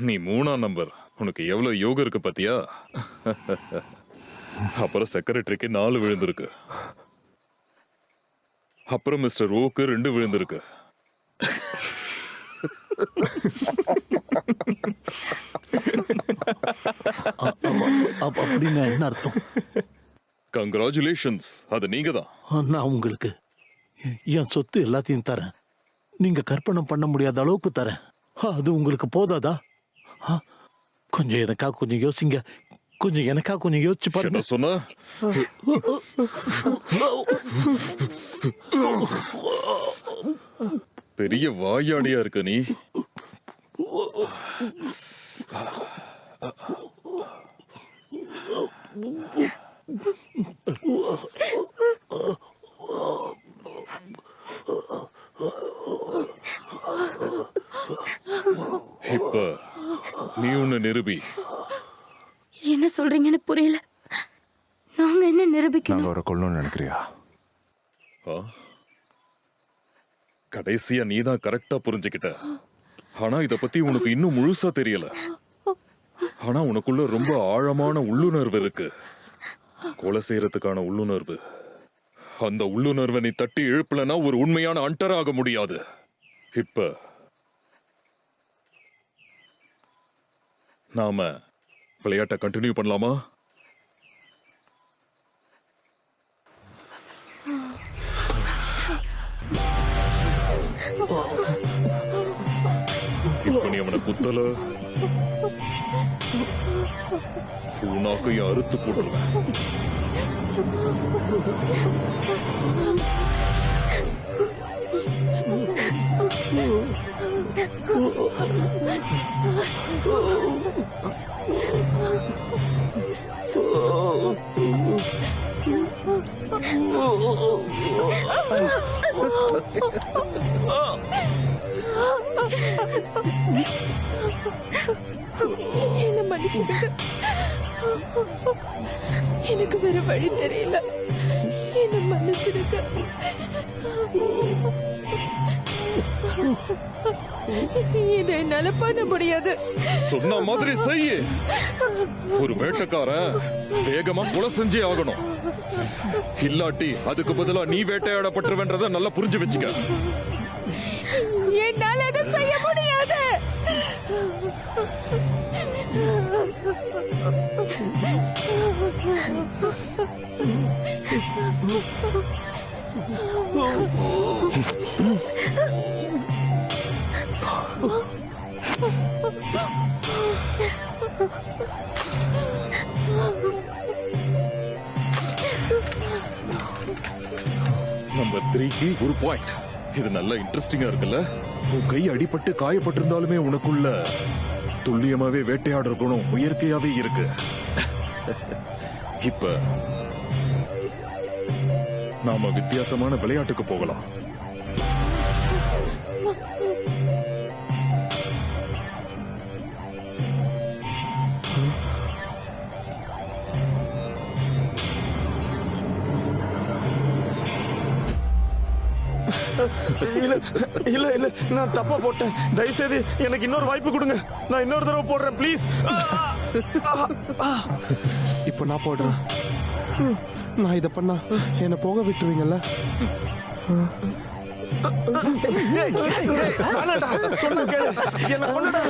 நீ 3ஆம் நம்பர். உனக்கு எவ்வளவு யோகம் இருக்கு பாத்தியா? அப்புறம் செக்ரட்டரிக்கு 4 விழுந்திருக்கு. அப்புறம் மிஸ்டர் ஓக்கு 2 விழுந்திருக்கு. அப்படின்னு என்ன அர்த்தம்? கங்க்ராச்சுலேஷன்ஸ், அது நீங்க தான். நான் உங்களுக்கு என் சொத்து எல்லாத்தையும் தரேன். நீங்க கற்பனை பண்ண முடியாத அளவுக்கு தரேன். அது உங்களுக்கு போதாதா? கொஞ்சம் எனக்கா கொஞ்சம் யோசிங்க. கொஞ்சம் எனக்கா கொஞ்சம் யோசிச்சு பாருங்க. சொன்ன பெரிய வாயாடியா இருக்க நீ. இப்ப நீ ஒன்னு நிரூபி. என்ன சொல்றீங்கன்னு புரியல. நாங்க என்ன நிரூபிக்கணும்? நாங்க அவரை கொல்லணும்னு நினைக்கிறியா? கடைசியா நீதான் கரெக்டா புரிஞ்சுக்கிட்ட. ஆனா இத பத்தி உனக்கு இன்னும் முழுசா தெரியல. ஆனா உனக்குள்ள ரொம்ப ஆழமான உள்ளுணர்வு இருக்கு. கொலை செய்யறதுக்கான உள்ளுணர்வு. அந்த உள்ளுணர்வை நீ தட்டி எழுப்பலனா ஒரு உண்மையான அண்டர் ஆக முடியாது. இப்ப நாம விளையாட்டை கண்டினியூ பண்ணலாமா? இப்ப நீ அவனை குத்தல, உனக்கையும் அறுத்து போட்டுருவேன். என்ன மன்னிச்சிடுங்க. எனக்கு வேற வழி தெரியல. என்ன மன்னிச்சிடுங்க. இதை என்னால பண்ண முடியாது. சொன்ன மாதிரி செய்யு. ஒரு வேட்டைக்காரன் வேகமா கொலை செஞ்சே ஆகணும். இல்லாட்டி அதுக்கு பதிலா நீ வேட்டையாடப்பட்டுருவன்றத நல்லா புரிஞ்சு வச்சுக்க. என்னால அதை செய்ய முடியாது. நம்பர் 3க்கு ஒரு பாயிண்ட். இது நல்ல இன்ட்ரெஸ்டிங்கா இருக்குல்ல. உன் கை அடிபட்டு காயப்பட்டிருந்தாலுமே உனக்குள்ள துல்லியமாவே வேட்டையாடுற குணம் இயற்கையாவே இருக்கு. இப்ப நாம வித்தியாசமான விளையாட்டுக்கு போகலாம். இல்ல இல்ல இல்ல நான் தப்பா போட்டேன். தயவுசெய்து எனக்கு இன்னொரு வாய்ப்பு கொடுங்க. நான் இன்னொரு தடவை போடுறேன் ப்ளீஸ். இப்போ நான் போடுறேன். நான் இதை பண்ணா என்னை போக விட்டுருவீங்கல்ல? சொன்ன கேளு. என்ன கொன்னுடா.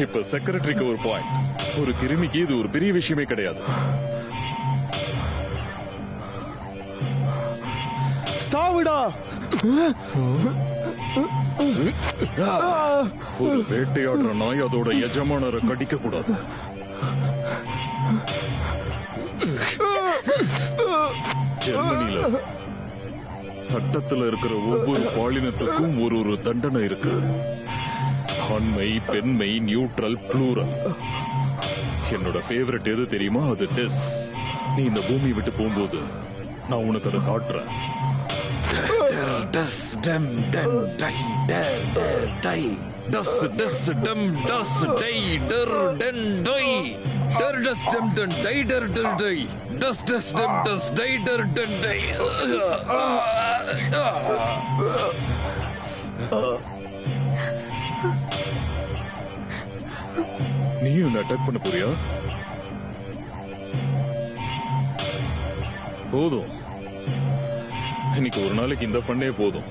இப்ப செக்ரட்டரிக்கு ஒரு பாயிண்ட். ஒரு கிருமிக்கு இது ஒரு பெரிய விஷயமே கிடையாது. சாவுடா. ஒரு வேட்டையாடுற நாய் அதோட எஜமானரை கடிக்க கூடாது. ஜெர்மனில சட்டத்துல இருக்கிற ஒவ்வொரு பாலினத்துக்கும் ஒரு தண்டனை இருக்கு. ஆண்மை, பெண்மை, நியூட்ரல், ப்ளூரல். என்னோட ஃபேவரட் எது தெரியுமா? அது டெஸ். நீ இந்த பூமி விட்டு போகும்போது நான் உனக்கு அதை காட்டுறேன். Das dem den dai der der dai das dem das dai der den dai der das dem den dai der der dai das dem das dai der den dai. நீயும் அட்டாக் பண்ண போறியா? போதும், இன்னைக்கு ஒரு நாளைக்கு இந்த ஃபன்னே போதும்.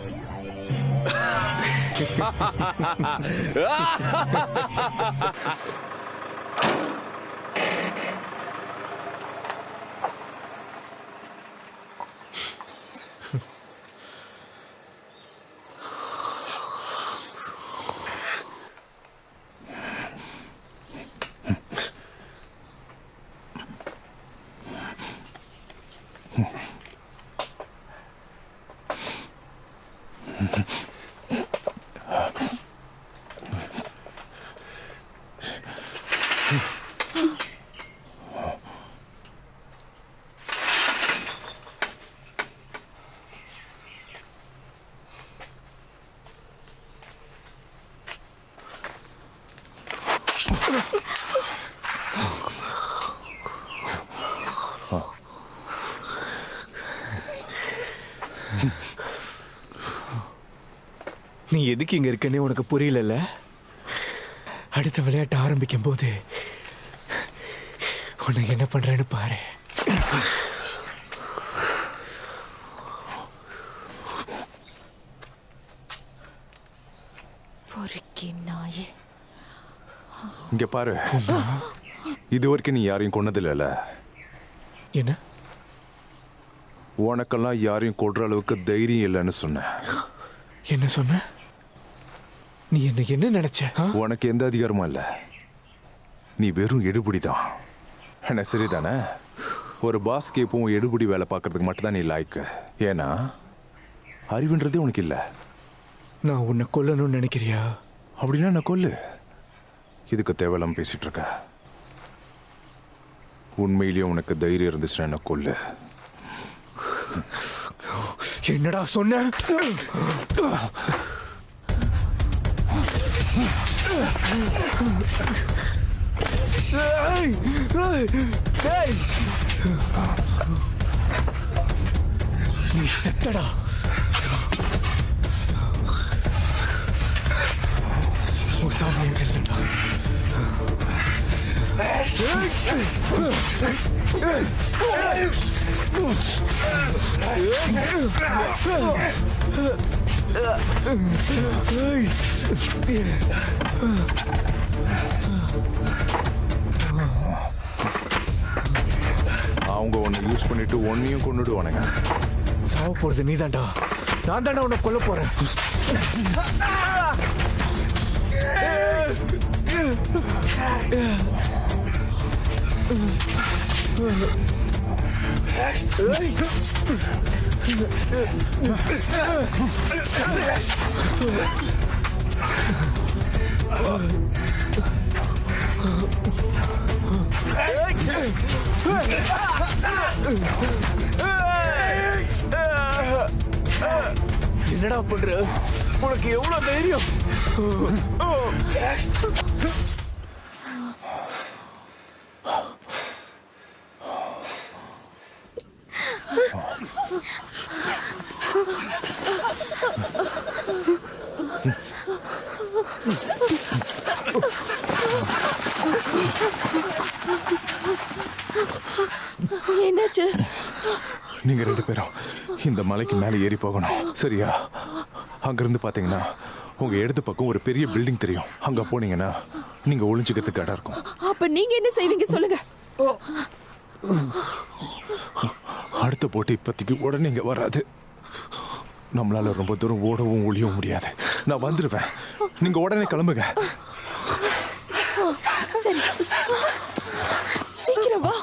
நீ எதுக்கு இங்க இருக்கனே உனக்கு புரியல. அடுத்த விளையாட்டு ஆரம்பிக்கும் போது உன்னை என்ன பண்றேன்னு பாரு. இங்க பாரு, இது வரைக்கும் நீ யாரையும் கொன்னதில்ல. என்ன? உனக்கெல்லாம் யாரையும் கொல்ற அளவுக்கு தைரியம் இல்லைன்னு சொன்ன. என்ன சொன்ன? நீ என்ன நினைச்ச? உனக்கு எந்த அதிகாரமும் இல்ல. நீ வெறும் எடுபடிதான். என்ன சரிதானே? ஒரு பாஸ்க்கு எப்பவும் எடுபடி வேலை பார்க்கறதுக்கு மட்டும்தான் நீ லாய்க்கு. ஏன்னா அறிவுன்றதே உனக்கு இல்ல. நான் உன்னை கொல்லணும்னு நினைக்கிறியா? அப்படின்னா நான் கொல்லு. இதுக்கு தேவையில்லாம பேசிட்டு இருக்க. உண்மையிலேயே உனக்கு தைரியம் இருந்துச்சுன்னா என்ன கொல்லு. என்னடா சொன்ன? நீ செத்தடா. சாமி எழுதுடா. அவங்க உன்னை யூஸ் பண்ணிட்டு உன்னையும் கொண்டுடுவானுங்க. சாவ போறது நீ தான்டா. நான் தாண்டா உன்னை கொல்ல போறேன். என்னடா பண்ற? உனக்கு எவ்வளவு தைரியம்? என்னாச்சு? நீங்க 2 பேரும் இந்த மலைக்கு மேலே ஏறி போகணும், சரியா? அங்கிருந்து பாத்தீங்கன்னா உங்க இடது பக்கம் ஒரு பெரிய பில்டிங் தெரியும். அங்க போனீங்கன்னா நீங்க ஒளிஞ்சுக்கிறதுக்கு இடம் இருக்கும். அப்ப நீங்க என்ன செய்வீங்க சொல்லுங்க. அடுத்த போட்டு இப்போதைக்கு உடனே இங்க வராது. நம்மளால ரொம்ப தூரம் ஓடவும் ஒளியவும் முடியாது. நான் வந்துடுவேன், நீங்க உடனே கிளம்புங்க. சரி, சீக்கிரம் வா.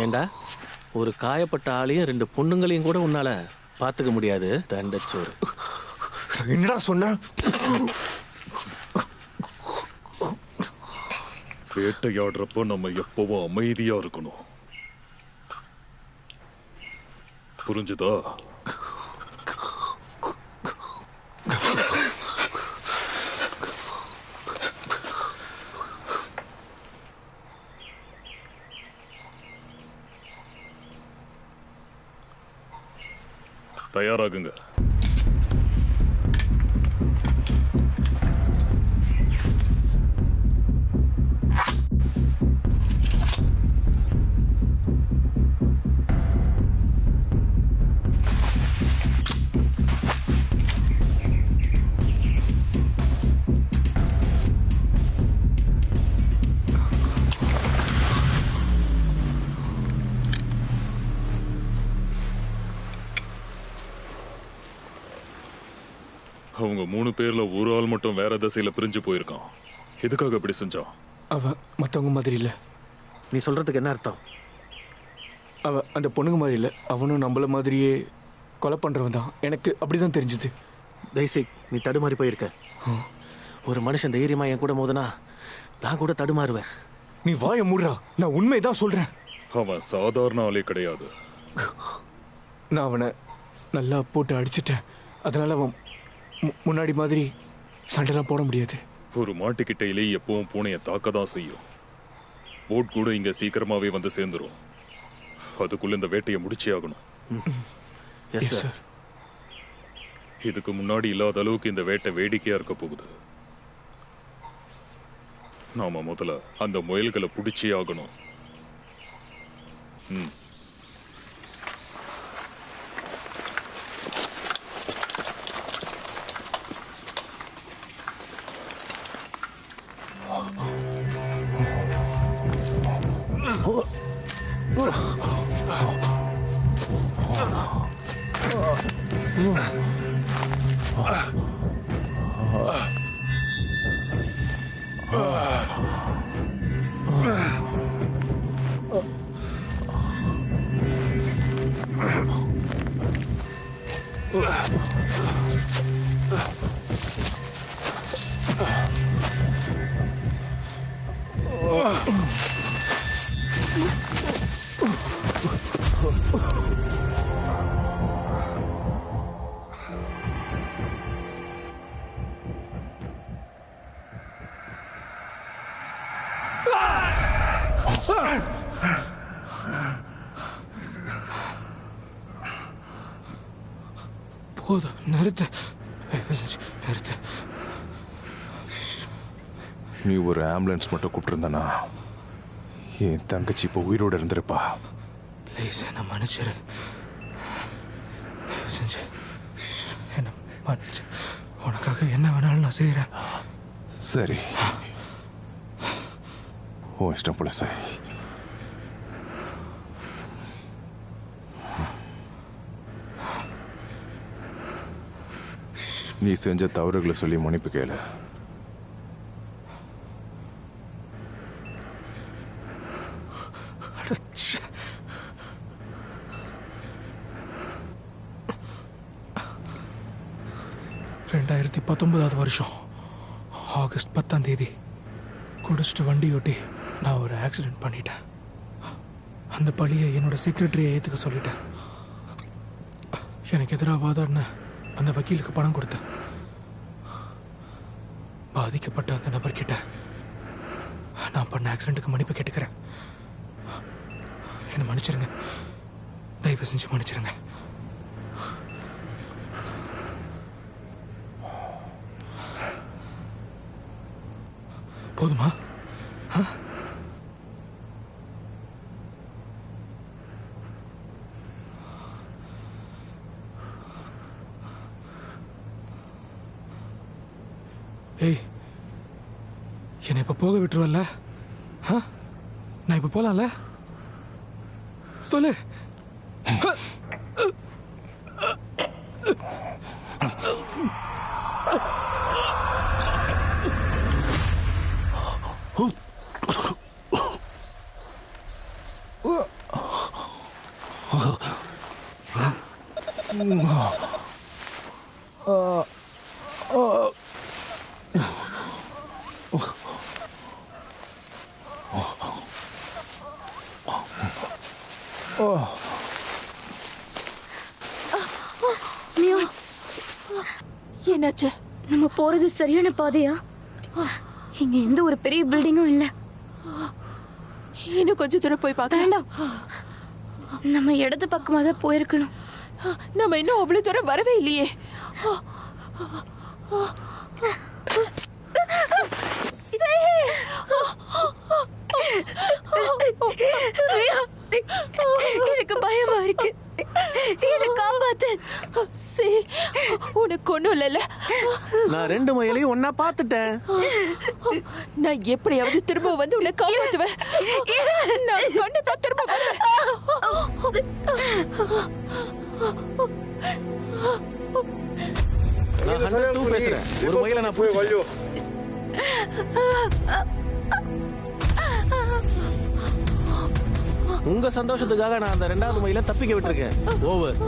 ஏண்டா, ஒரு காயப்பட்ட ஆளையும் 2 பொண்ணுங்களையும் கூட உன்னால பாத்துக்க முடியாது தண்டச்சோறு. என்னடா சொன்ன? வேட்டையாடுறப்போ நம்ம எப்பவும் அமைதியா இருக்கணும், புரிஞ்சுதா? தயாராகுங்க. அவங்க 3 பேர்ல ஒரு ஆள் மட்டும் வேற திசையில பிரிஞ்சு போயிருக்கான். எதுக்காக இப்படி செஞ்சான்? அவ மத்தவங்க மாதிரி இல்ல. நீ சொல்றதுக்கு என்ன அர்த்தம்? அவ அந்த பொண்ணுங்க மாதிரி இல்ல. அவனும் நம்மள மாதிரியே கொலை பண்றவன் தான். எனக்கு அப்படிதான் தெரிஞ்சது. தேசிக், நீ தடுமாறி போயிருக்க. ஒரு மனுஷன் தைரியமா என் கூட மோதுனா நான் கூட தடுமாறுவேன். நீ வாய மூடுறா. நான் உண்மைதான் சொல்றேன். அவன் சாதாரண ஆளே கிடையாது. நான் அவனை நல்லா போட்டு அடிச்சிட்டேன். அதனால அவன் முன்னாடி மாதிரி சண்டைலாம் போட முடியாது. ஒரு மாட்டுக்கிட்டையிலே எப்பவும் பூனையை தாக்க தான் செய்யும். போட் கூட இங்க சீக்கிரமாவே வந்து சேர்ந்துரும். அதுக்குள்ள இந்த வேட்டையை முடிச்சே ஆகணும். Yes sir. இதுக்கு முன்னாடி இல்லாத அளவுக்கு இந்த வேட்டை வேடிக்கையா இருக்க போகுது. நாம முதல்ல அந்த முயல்களை பிடிச்சே ஆகணும். போதும், நிறுத்து. நிறுத்து. நீ ஒரு ஆம்புலன்ஸ் மட்டும் கூப்பிட்டுருந்தனா என் தங்கச்சி இப்போ உயிரோடு இருந்திருப்பா. ப்ளீஸ் என்னை மன்னிச்சிரு. தயவு செஞ்சு என்னை மன்னிச்சு. உனக்காக என்ன வேணாலும் நான் செய்கிறேன். சரி, உன் இஷ்டம் போல சரி. நீ செஞ்ச தவறுகளை சொல்லி மன்னிப்பு கேளு. அடச்சே. வருஷம் ஆகஸ்ட் 10ஆம் தேதி குடிச்சிட்டு வண்டி ஓட்டி நான் ஒரு ஆக்சிடென்ட் பண்ணிட்டேன். அந்த பழியை என்னோட செக்ரட்டரியை ஏற்றுக்க சொல்லிட்டேன். எனக்கு எதிராக வாதாடின அந்த வக்கீலுக்கு பணம் கொடுத்தேன். பாதிக்கப்பட்ட அந்த நபர்கிட்ட நான் பண்ண ஆக்சிடென்ட்டுக்கு மன்னிப்பு கேட்டுக்கிறேன். என்னை மன்னிச்சிருங்க, தயவு செஞ்சு மன்னிச்சிருங்க. போதுமா? ஏய், என்னை இப்ப போக விட்டுருவல்ல? நான் இப்ப போலாம்ல? சொல்லு. என்னாச்சு? நம்ம போறது சரியான பாதையா? இங்க எந்த ஒரு பெரிய பில்டிங்கும் இல்ல. இன்னும் கொஞ்சம் தூரம் போய் பார்க்கலாம். வேண்டாம், நம்ம இடது பக்கமா தான் போயிருக்கணும். நம்ம இன்னும் அவ்வளவு தூரம் வரவே இல்லையே. எனக்கு பயமா இருக்கு. என்னை காப்பாத்து. உனக்கு ஒண்ணும் இல்லைல்ல? நான் 2 மயிலையும் ஒன்னா பாத்துட்டேன். நான் எப்படியாவது திரும்ப வந்து உன்னை காப்பாத்துவேன். நான் கண்டிப்பா திரும்ப வருவேன். நான் 102 பேசுறேன். ஒரு மயிலை நான் போய் வழியோ. உங்க சந்தோஷத்துக்காக நான் அந்த 2வது மயிலை தப்பிக்க விட்டுருக்கேன். ஓவர்.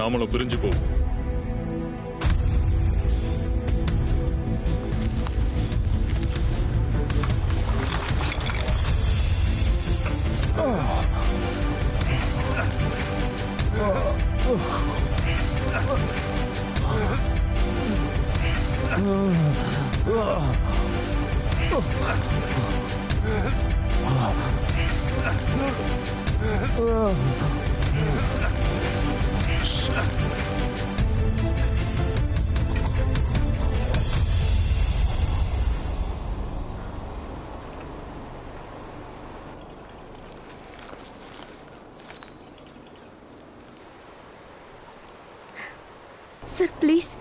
நாமளும் பிரிஞ்சு போவோம். சார் ப்ளீஸ்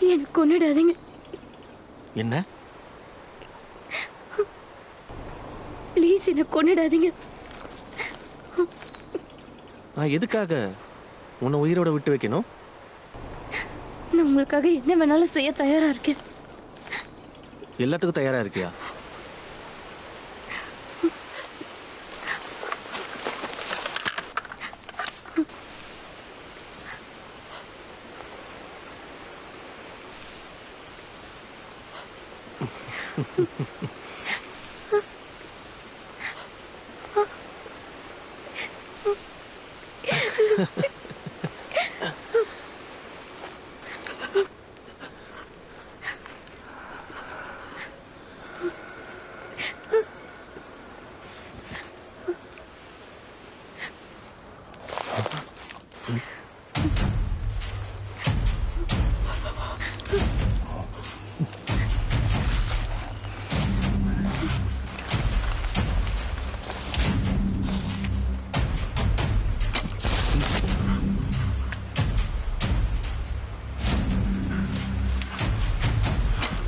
எனக்கு கொன்னுடாதீங்க. என்ன? ப்ளீஸ் என்னை கொன்னுடாதீங்க. நான் எதுக்காக உன்னை உயிரோட விட்டு வைக்கணும்? நான் உங்களுக்காக என்ன வேணாலும் செய்ய தயாரா இருக்கேன். எல்லாத்துக்கும் தயாரா இருக்கியா?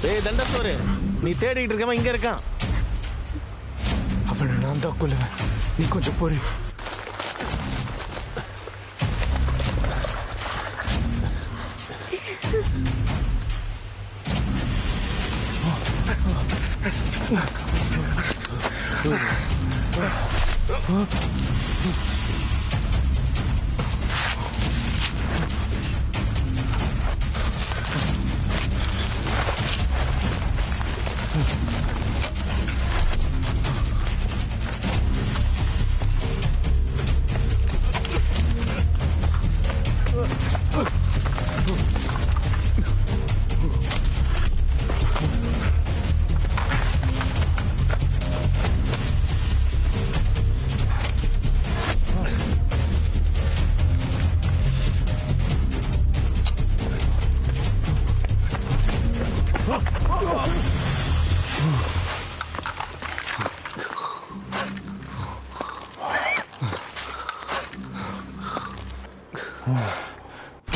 ஏய் தண்டசோறு, நீ தேடிட்டு இருக்கவன் இங்க இருக்கான். அவனை நான் தான் கொல்லுவேன். நீ கொஞ்சம் பொறு.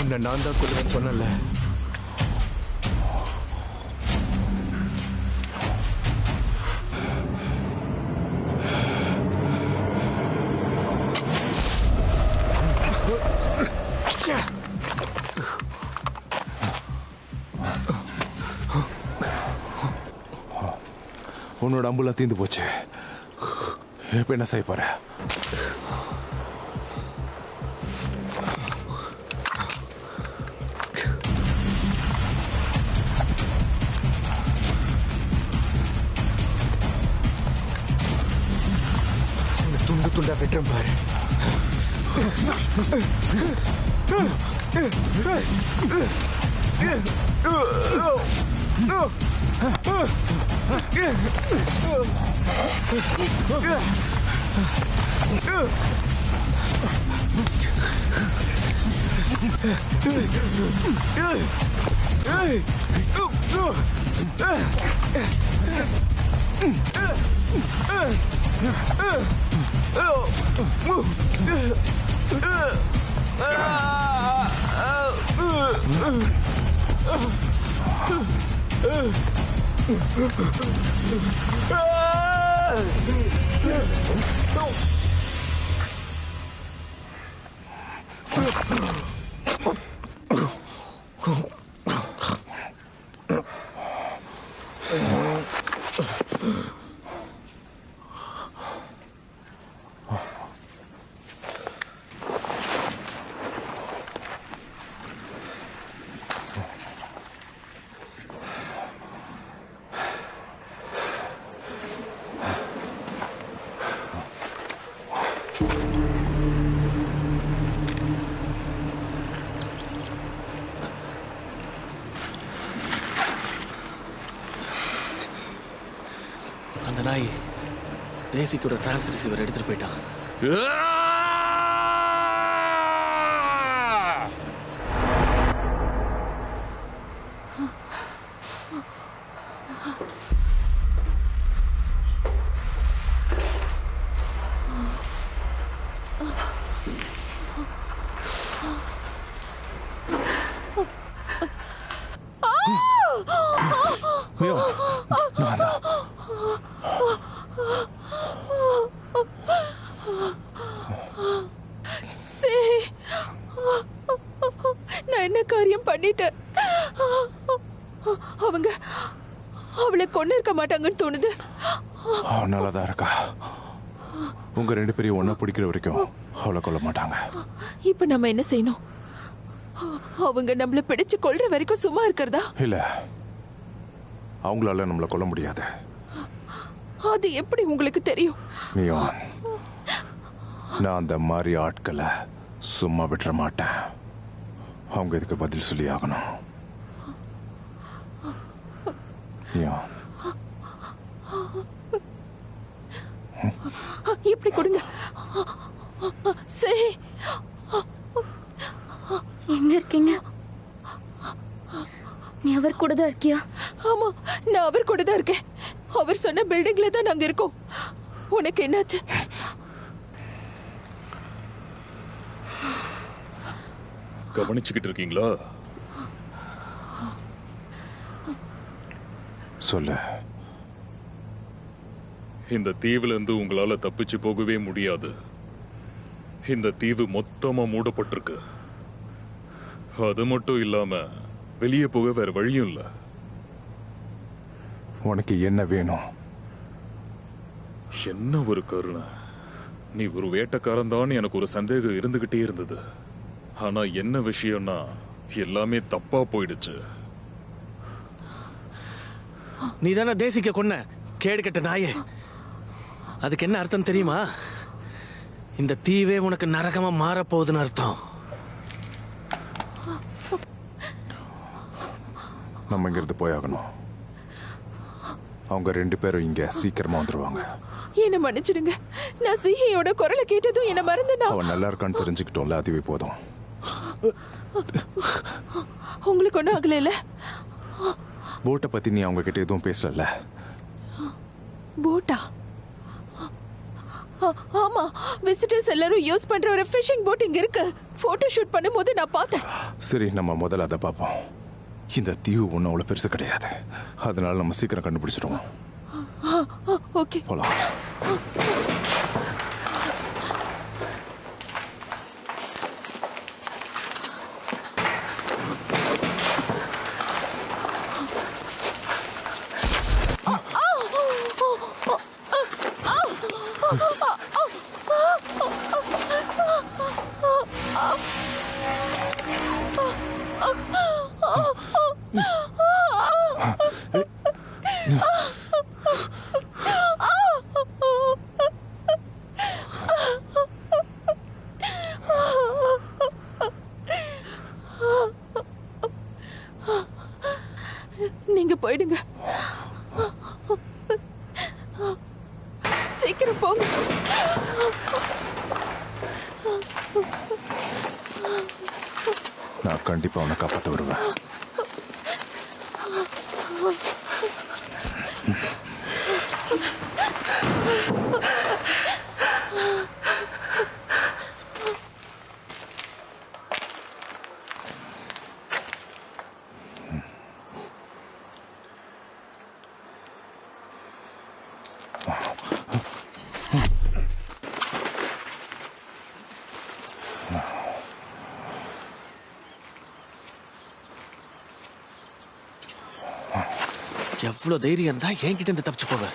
உன்னை நான் தான் கொல்லுவேன்னு சொன்னல. உன்னோட அம்புலாம் தீந்து போச்சு. இப்ப என்ன செய்ய போற? துண்டு துண்டா வெட்டுறேன் பாரு. அந்த நாய் தேசிக்கோட டிரான்ஸ் ரிசீவர் எடுத்துட்டு போயிட்டான். மியோ, நான் தான். கொண்டு இருக்க மாட்டாங்கன்னு தோணுது. நல்லா தான் இருக்கா. உங்க ரெண்டு பேரையும் ஒன்னா பிடிக்கிற வரைக்கும் அவளை கொல்ல மாட்டாங்க. இப்ப நம்ம என்ன செய்யணும்? அவங்க நம்மள பிடிச்சு கொல்ற வரைக்கும் சும்மா இருக்கிறதா? இல்ல, அவங்களால நம்மளை கொல்ல முடியாது. அது எப்படி உங்களுக்கு தெரியும்? நியான், நான் அந்த மாதிரி ஆட்களை சும்மா விட்டுற மாட்டேன். அவங்க இதுக்கு பதில் சொல்லி ஆகணும். நியான், இப்படி கொடுங்க. சரி, எங்க இருக்கீங்க? நீ அவர் கூட தான் இருக்கியா? ஆமா, நான் அவர் கூட தான் இருக்கேன். அவர் சொன்ன பில்டிங்ல தான் நாங்க இருக்கோம். உனக்கு என்னாச்சு? கவனிச்சுக்கிட்டு இருக்கீங்களா? சொல்லு. இந்த தீவுல இருந்து உங்களால தப்பிச்சு போகவே முடியாது. இந்த தீவு மொத்தமா மூடப்பட்டிருக்கு. அது மட்டும் இல்லாம வெளியே போக வேற வழியும் இல்ல. உனக்கு என்ன வேணும்? என்ன ஒரு கருணை! நீ ஒரு வேட்டைக்காரன் தான் எனக்கு ஒரு சந்தேகம் இருந்துகிட்டே இருந்தது. ஆனா என்ன விஷயம்னா எல்லாமே தப்பா போயிடுச்சு. நீ தானே தேசிக்க கொன்ன கேடு கட்ட நாயே. அதுக்கு என்ன அர்த்தம் தெரியுமா? இந்த தீவே உனக்கு நரகமா மாறப்போகுதுன்னு அர்த்தம். நம்ம இங்கிருந்து போயாகணும். அவங்க ரெண்டு பேரும் இங்க சீக்கிரமா வந்துருவாங்க. என்ன மன்னிச்சிடுங்க. நான் சிஹியோட குரலை கேட்டதும் என்ன மறந்துனா. அவன் நல்லா இருக்கான்னு தெரிஞ்சுக்கிட்டோம்ல, அதுவே போதும். உங்களுக்கு ஒன்றும் ஆகல இல்ல? போட்டை பத்தி நீ அவங்க கிட்ட எதுவும் பேசல? போட்டா? ஆமா, விசிட்டர்ஸ் எல்லாரும் யூஸ் பண்ற ஒரு ஃபிஷிங் போட் இங்க இருக்கு. போட்டோ ஷூட் பண்ணும்போது நான் பார்த்தேன். சரி, நம்ம முதல்ல அதை பார்ப்போம். இந்த தீவு ஒன்றும் அவ்வளோ பெருசு கிடையாது. அதனால நம்ம சீக்கிரம் கண்டுபிடிச்சிடுவோம். ஓகே, போலாம். நீங்க போயிடுங்க. சீக்கிரம் போங்க. நான் கண்டிப்பா உன்னை காப்பாற்ற வருவேன். எவ்வளவு தைரியம் இருந்தா என்கிட்ட இருந்து தப்பிச்சு போவ?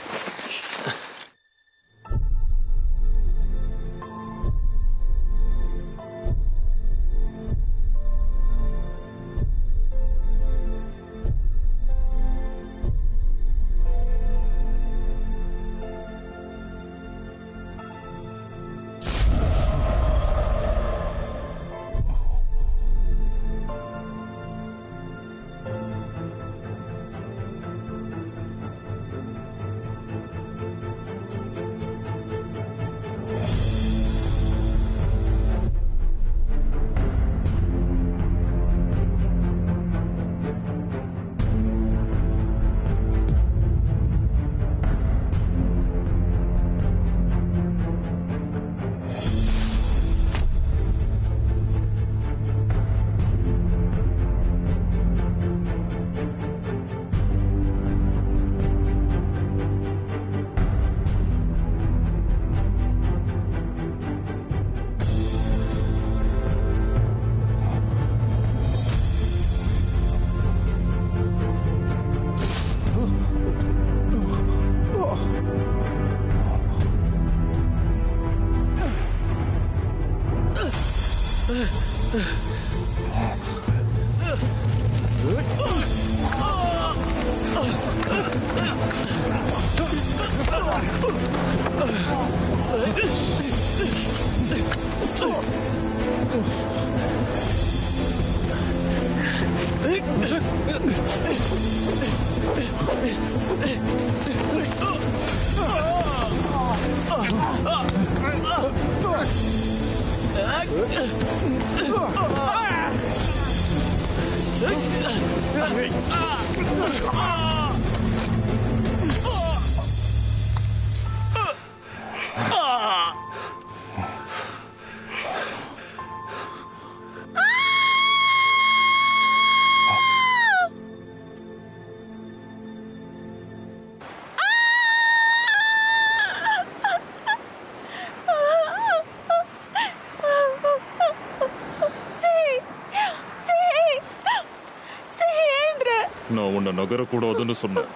நான் உன்னை நகரக்கூடாதுன்னு சொன்னேன்.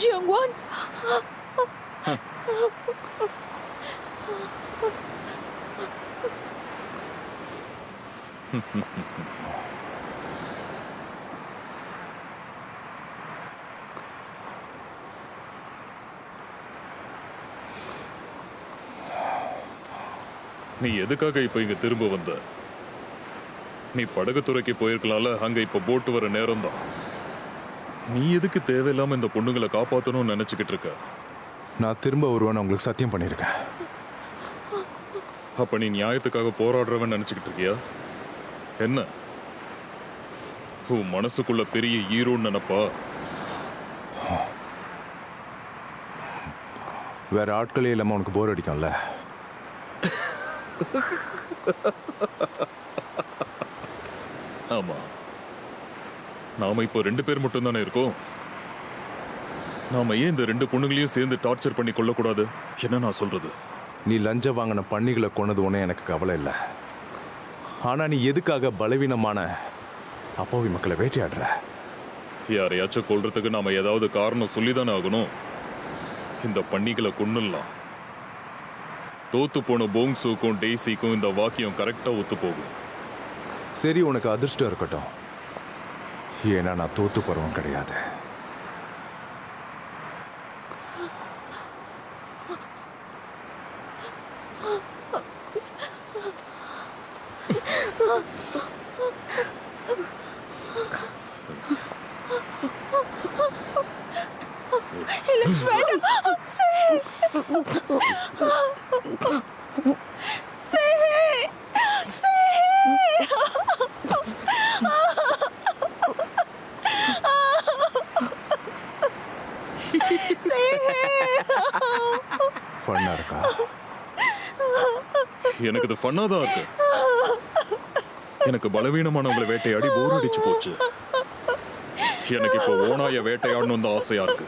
ஜியோங்வான், நீ எதுக்காக இப்ப இங்க திரும்ப வந்த? நீ படகுத்துறைக்கு போயிருக்கலாம்ல, அங்க இப்ப போட்டு வர நேரம் தான். நீ எதுக்கு தேவையில்லாம இந்த பொண்ணுங்களை காப்பாத்தணும்னு நினைச்சுக்கிட்டு இருக்க? நான் திரும்ப வருவேன்னு உங்களுக்கு சத்தியம் பண்ணியிருக்கேன். அப்ப நீ நியாயத்துக்காக போராடுறவன் நினைச்சுக்கிட்டு இருக்கியா? என்ன உன் மனசுக்குள்ள பெரிய ஹீரோன்னு நினைப்பா? வேற ஆட்களே இல்லாம உனக்கு போர் அடிக்கும்ல? ஆமா, நாம இப்போ 2 பேர் மட்டும் தானே இருக்கோம். நாம ஏன் இந்த 2 பொண்ணுங்களையும் சேர்ந்து டார்ச்சர் பண்ணி கொள்ளக்கூடாது? என்ன நான் சொல்றது? நீ லஞ்சம் வாங்கின பன்னிகளை கொன்னது ஒன்னே எனக்கு கவலை இல்லை. ஆனா நீ எதுக்காக பலவீனமான அப்பாவி மக்களை வேட்டையாடுற? யாரையாச்சும் கொல்றதுக்கு நாம ஏதாவது காரணம் சொல்லிதானே ஆகணும். இந்த பன்னிகளை கொன்னுடலாம். தோத்து போன போங்ஸுக்கும் டெய்ஸிக்கும் இந்த வாக்கியம் கரெக்டா ஒத்து போகும். சரி, உனக்கு அதிர்ஷ்டம் இருக்கட்டும். ஏன்னா நான் தோத்து போறவன் கிடையாது. இல்ல, வேண்டாம். ஃபன்னா இருக்கா? எனக்கு இது ஃபன்னா தான் இருக்கு. எனக்கு பலவீனமானவங்களை வேட்டையாடி போர் அடிச்சு போச்சு. எனக்கு இப்போ ஓனாய வேட்டையாடணும் தான் ஆசையா இருக்கு.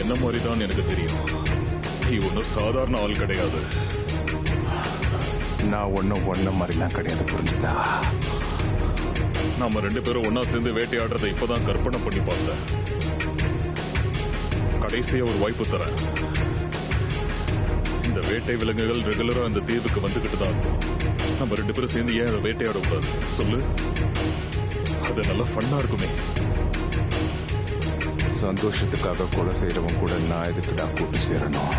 என்ன மாதிரிதான் எனக்கு தெரியும். நீ ஒன்னும் சாதாரண ஆள் கிடையாது. நான் ஒன்னும் ஒன்ன மாதிரிலாம் கிடையாது, புரிஞ்சுதா? நாம 2 பேரும் ஒன்னா சேர்ந்து வேட்டையாடுறதை இப்பதான் கற்பனை பண்ணி பார்த்தேன். கடைசியா ஒரு வாய்ப்பு தரேன். இந்த வேட்டை விலங்குகள் ரெகுலரா இந்த தீவுக்கு வந்துகிட்டு தான் இருக்கும். நம்ம 2 பேரும் சேர்ந்து ஏன் அதை வேட்டையாட கூடாது சொல்லு? அது நல்லா ஃபன்னா இருக்குமே. சந்தோஷத்துக்காக கொலை செய்யறவன் கூட நான் எதுக்குடா கூட்டு சேரணும்?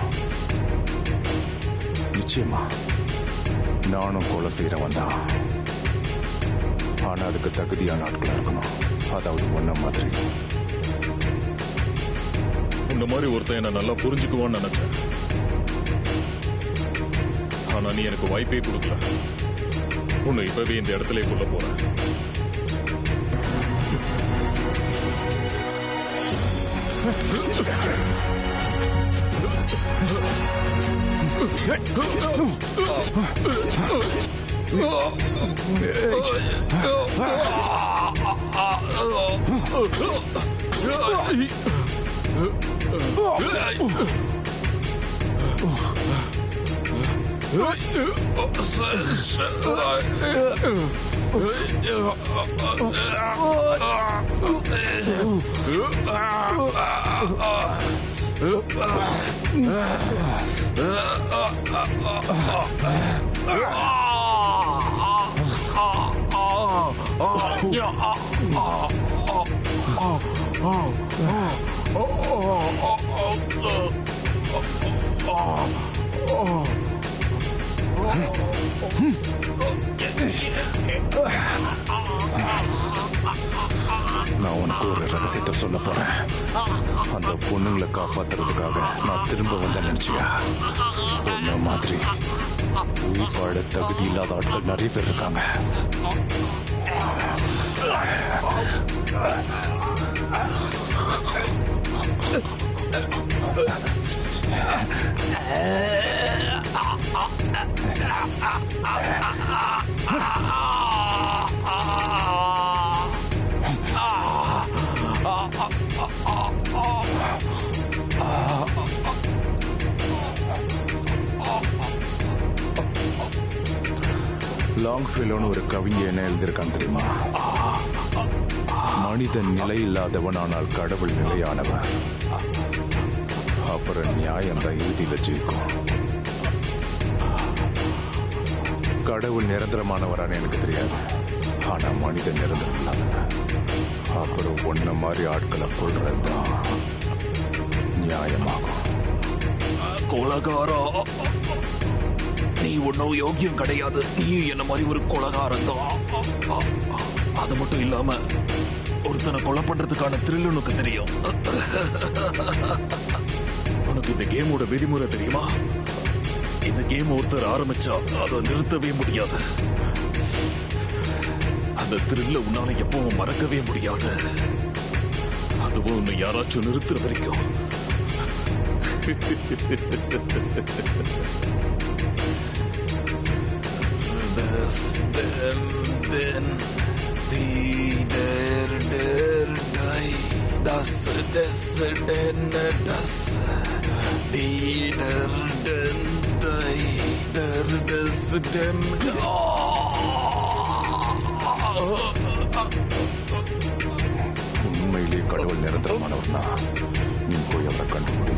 நிச்சயமா நானும் கொலை செய்யறவன் தான். ஆனா அதுக்கு தகுதியான ஆட்களா இருக்கணும். அதாவது ஒன்ன மாதிரி. இந்த மாதிரி ஒருத்தன் என்ன நல்லா புரிஞ்சுக்குவான்னு நினைச்சேன். ஆனா நீ எனக்கு வாய்ப்பே கொடுக்கல. உன்னை இப்பவே இந்த இடத்துல கொள்ள போறேன். நான் உனக்கு ஒரு ரகசியத்தை சொல்ல போறேன். அந்த பொண்ணுங்களை காப்பாத்துறதுக்காக நான் திரும்ப வந்த நினைச்சியா? உன்ன மாதிரி உயிர் வாழ தகுதி இல்லாத ஆட்கள் நிறைய பேர் இருக்காங்க. லாங்ஃபெல்லோன்னு ஒரு கவிஞர் என்ன எழுதியிருக்கான் தெரியுமா? மனிதன் நிலை இல்லாதவனானால் கடவுள் நிலையானவன். அப்புறம் நியாயம் தான் இறுதியில் ஜெயிக்கும். கடவுள் நிரந்தரமானவரான்னு எனக்கு தெரியாது. ஆனா மனிதன் நிரந்தரம் இல்லாதவன். அப்புறம் ஒன்ன மாதிரி ஆட்களை கொள்றதுதான் நியாயமாகும். கொலகாரா, நீ ஒன்னும் யோகியம் கிடையாது. நீ என்ன மாதிரி ஒரு கொலகாரம் தான். அது மட்டும் இல்லாம ஒருத்தனை கொலை பண்றதுக்கான த்ரில் உனக்கு தெரியும். உனக்கு இந்த கேமோட விதிமுறை தெரியுமா? இந்த கேம் ஒருத்தர் ஆரம்பிச்சா அதை நிறுத்தவே முடியாது. அந்த த்ரில்ல உன்னால எப்பவும் மறக்கவே முடியாது. அதுவும் உன்னை யாராச்சும் நிறுத்துற வரைக்கும். Then die der die das des den das die der die der des dem உண்மையிலே கடவுள் நிரந்தரமானவர்னா நீ போய் அவரை கண்டுபிடி.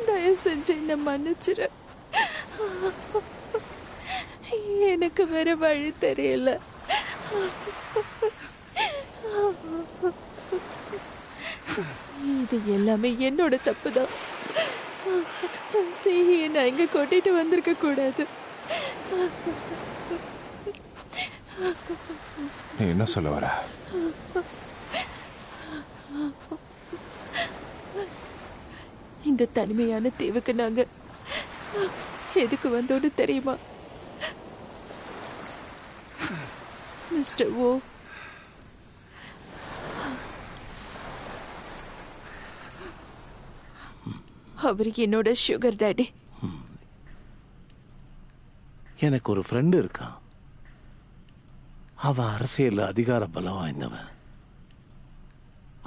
தயவு செஞ்சு என்ன மன்னிச்சிரு. எனக்கு வேற வழி தெரியல. இது எல்லாமே என்னோட தப்புதான். சிஹியை நான் இங்க கூட்டிட்டு வந்திருக்க கூடாது. நீ என்ன சொல்ல வர? இந்த தனிமையான தீவுக்கு நாங்க எதுக்கு வந்தோன்னு தெரியுமா மிஸ்டர் ஓ? அவர் என்னோட சுகர் டாடி. எனக்கு ஒரு ஃப்ரெண்டு இருக்கான். அவன் அரசியல் அதிகார பலம் வாய்ந்தவன்.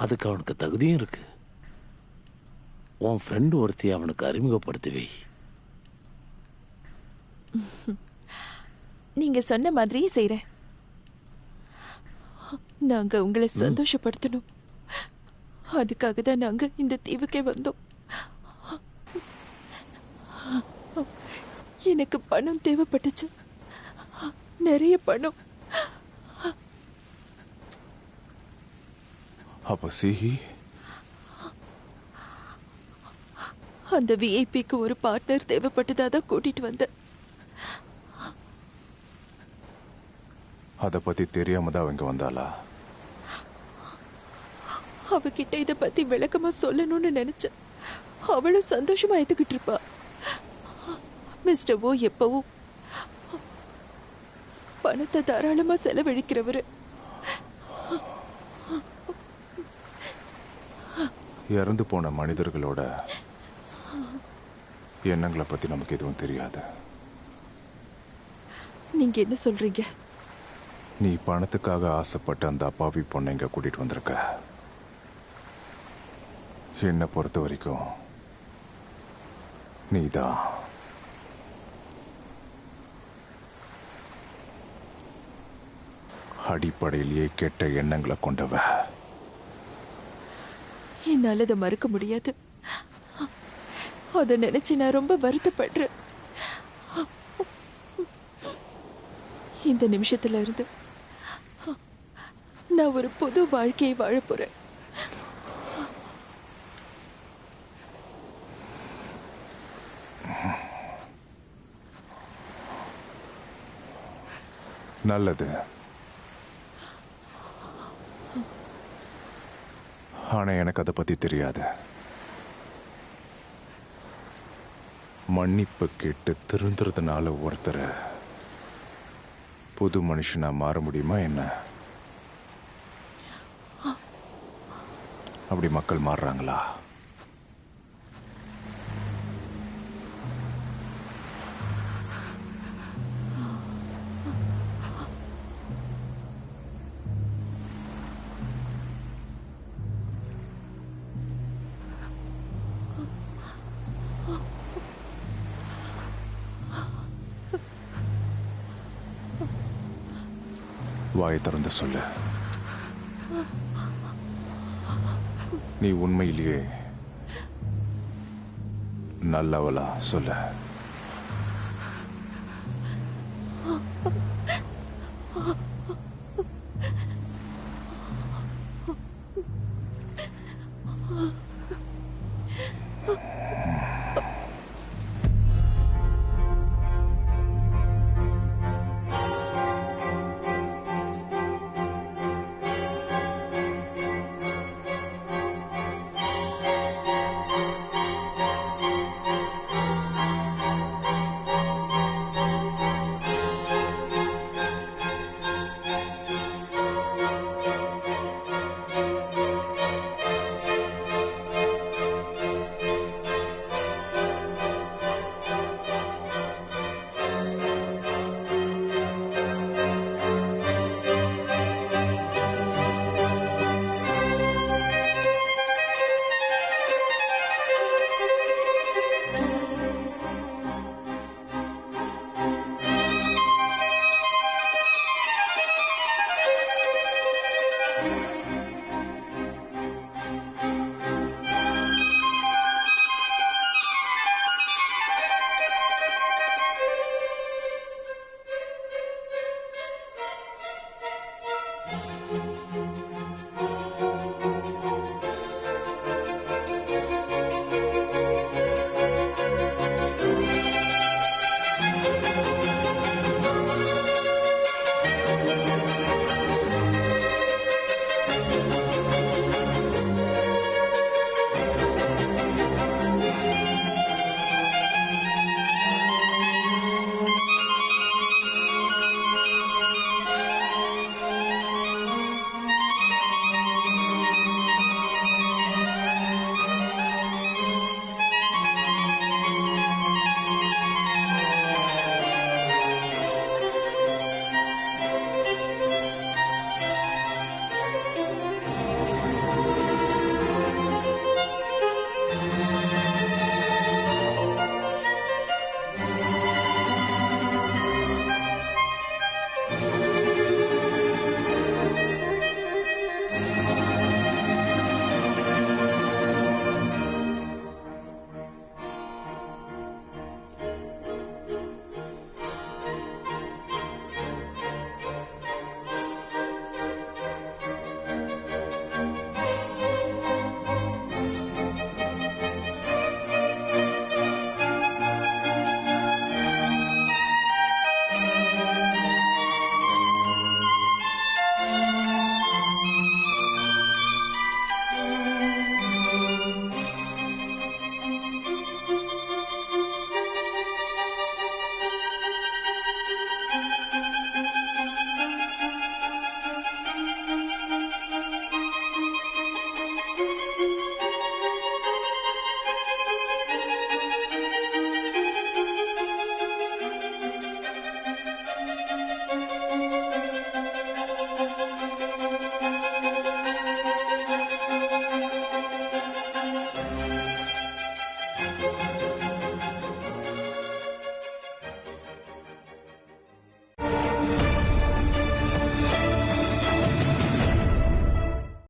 அதுக்கு அவனுக்கு தகுதியும் இருக்கு. உன் ஃப்ரெண்டு ஒருத்தி அவனுக்கு அறிமுகப்படுத்தி வை. நீங்க சொன்ன மாதிரியே செய்றேன். நாங்க உங்களை சந்தோஷப்படுத்தணும். அதுக்காக தான் நாங்க இந்த தீவுக்கே வந்தோம். எனக்கு பணம் தேவைப்பட்டுச்சு, நிறைய பணம். அப்ப சிஹி அந்த விஐபிக்கு ஒரு பார்ட்னர் தேவைப்பட்டதா தான் கூட்டிட்டு வந்தேன். அத பத்தி தெரியாம தான் அவங்க வந்தாளா? அவகிட்ட இத பத்தி விளக்கமா சொல்லணும்னு நினைச்சேன். அவளும் சந்தோஷமா ஏத்துக்கிட்டு இருப்பா. மிஸ்டர் ஓ எப்பவும் பணத்தை தாராளமா செலவழிக்கிறவரு. இறந்து போன மனிதர்களோட எண்ணங்களை பத்தி நமக்கு எதுவும் தெரியாது. நீங்க என்ன சொல்றீங்க? நீ பணத்துக்காக ஆசைப்பட்ட அந்த அப்பாவி பொண்ணை இங்க கூட்டிட்டு வந்திருக்க. என்னை பொறுத்த வரைக்கும் நீதான். அடிப்படையிலேயே கெட்ட எண்ணங்களை கொண்டவ. என்னால அதை மறுக்க முடியாது. அதை நினைச்சு நான் ரொம்ப வருத்தப்படுறேன். இந்த நிமிஷத்துல இருந்து நான் ஒரு புது வாழ்க்கையை வாழ போறேன். நல்லது. ஆனா எனக்கு அதை பத்தி தெரியாது. மன்னிப்பு கேட்டு திருந்துறதுனால ஒருத்தரை புது மனுஷனா மாற முடியுமா என்ன? அப்படி மக்கள் மாறுறாங்களா? வாயை திறந்து சொல்லு. நீ உண்மையிலேயே நல்லவளா? சொல்லு.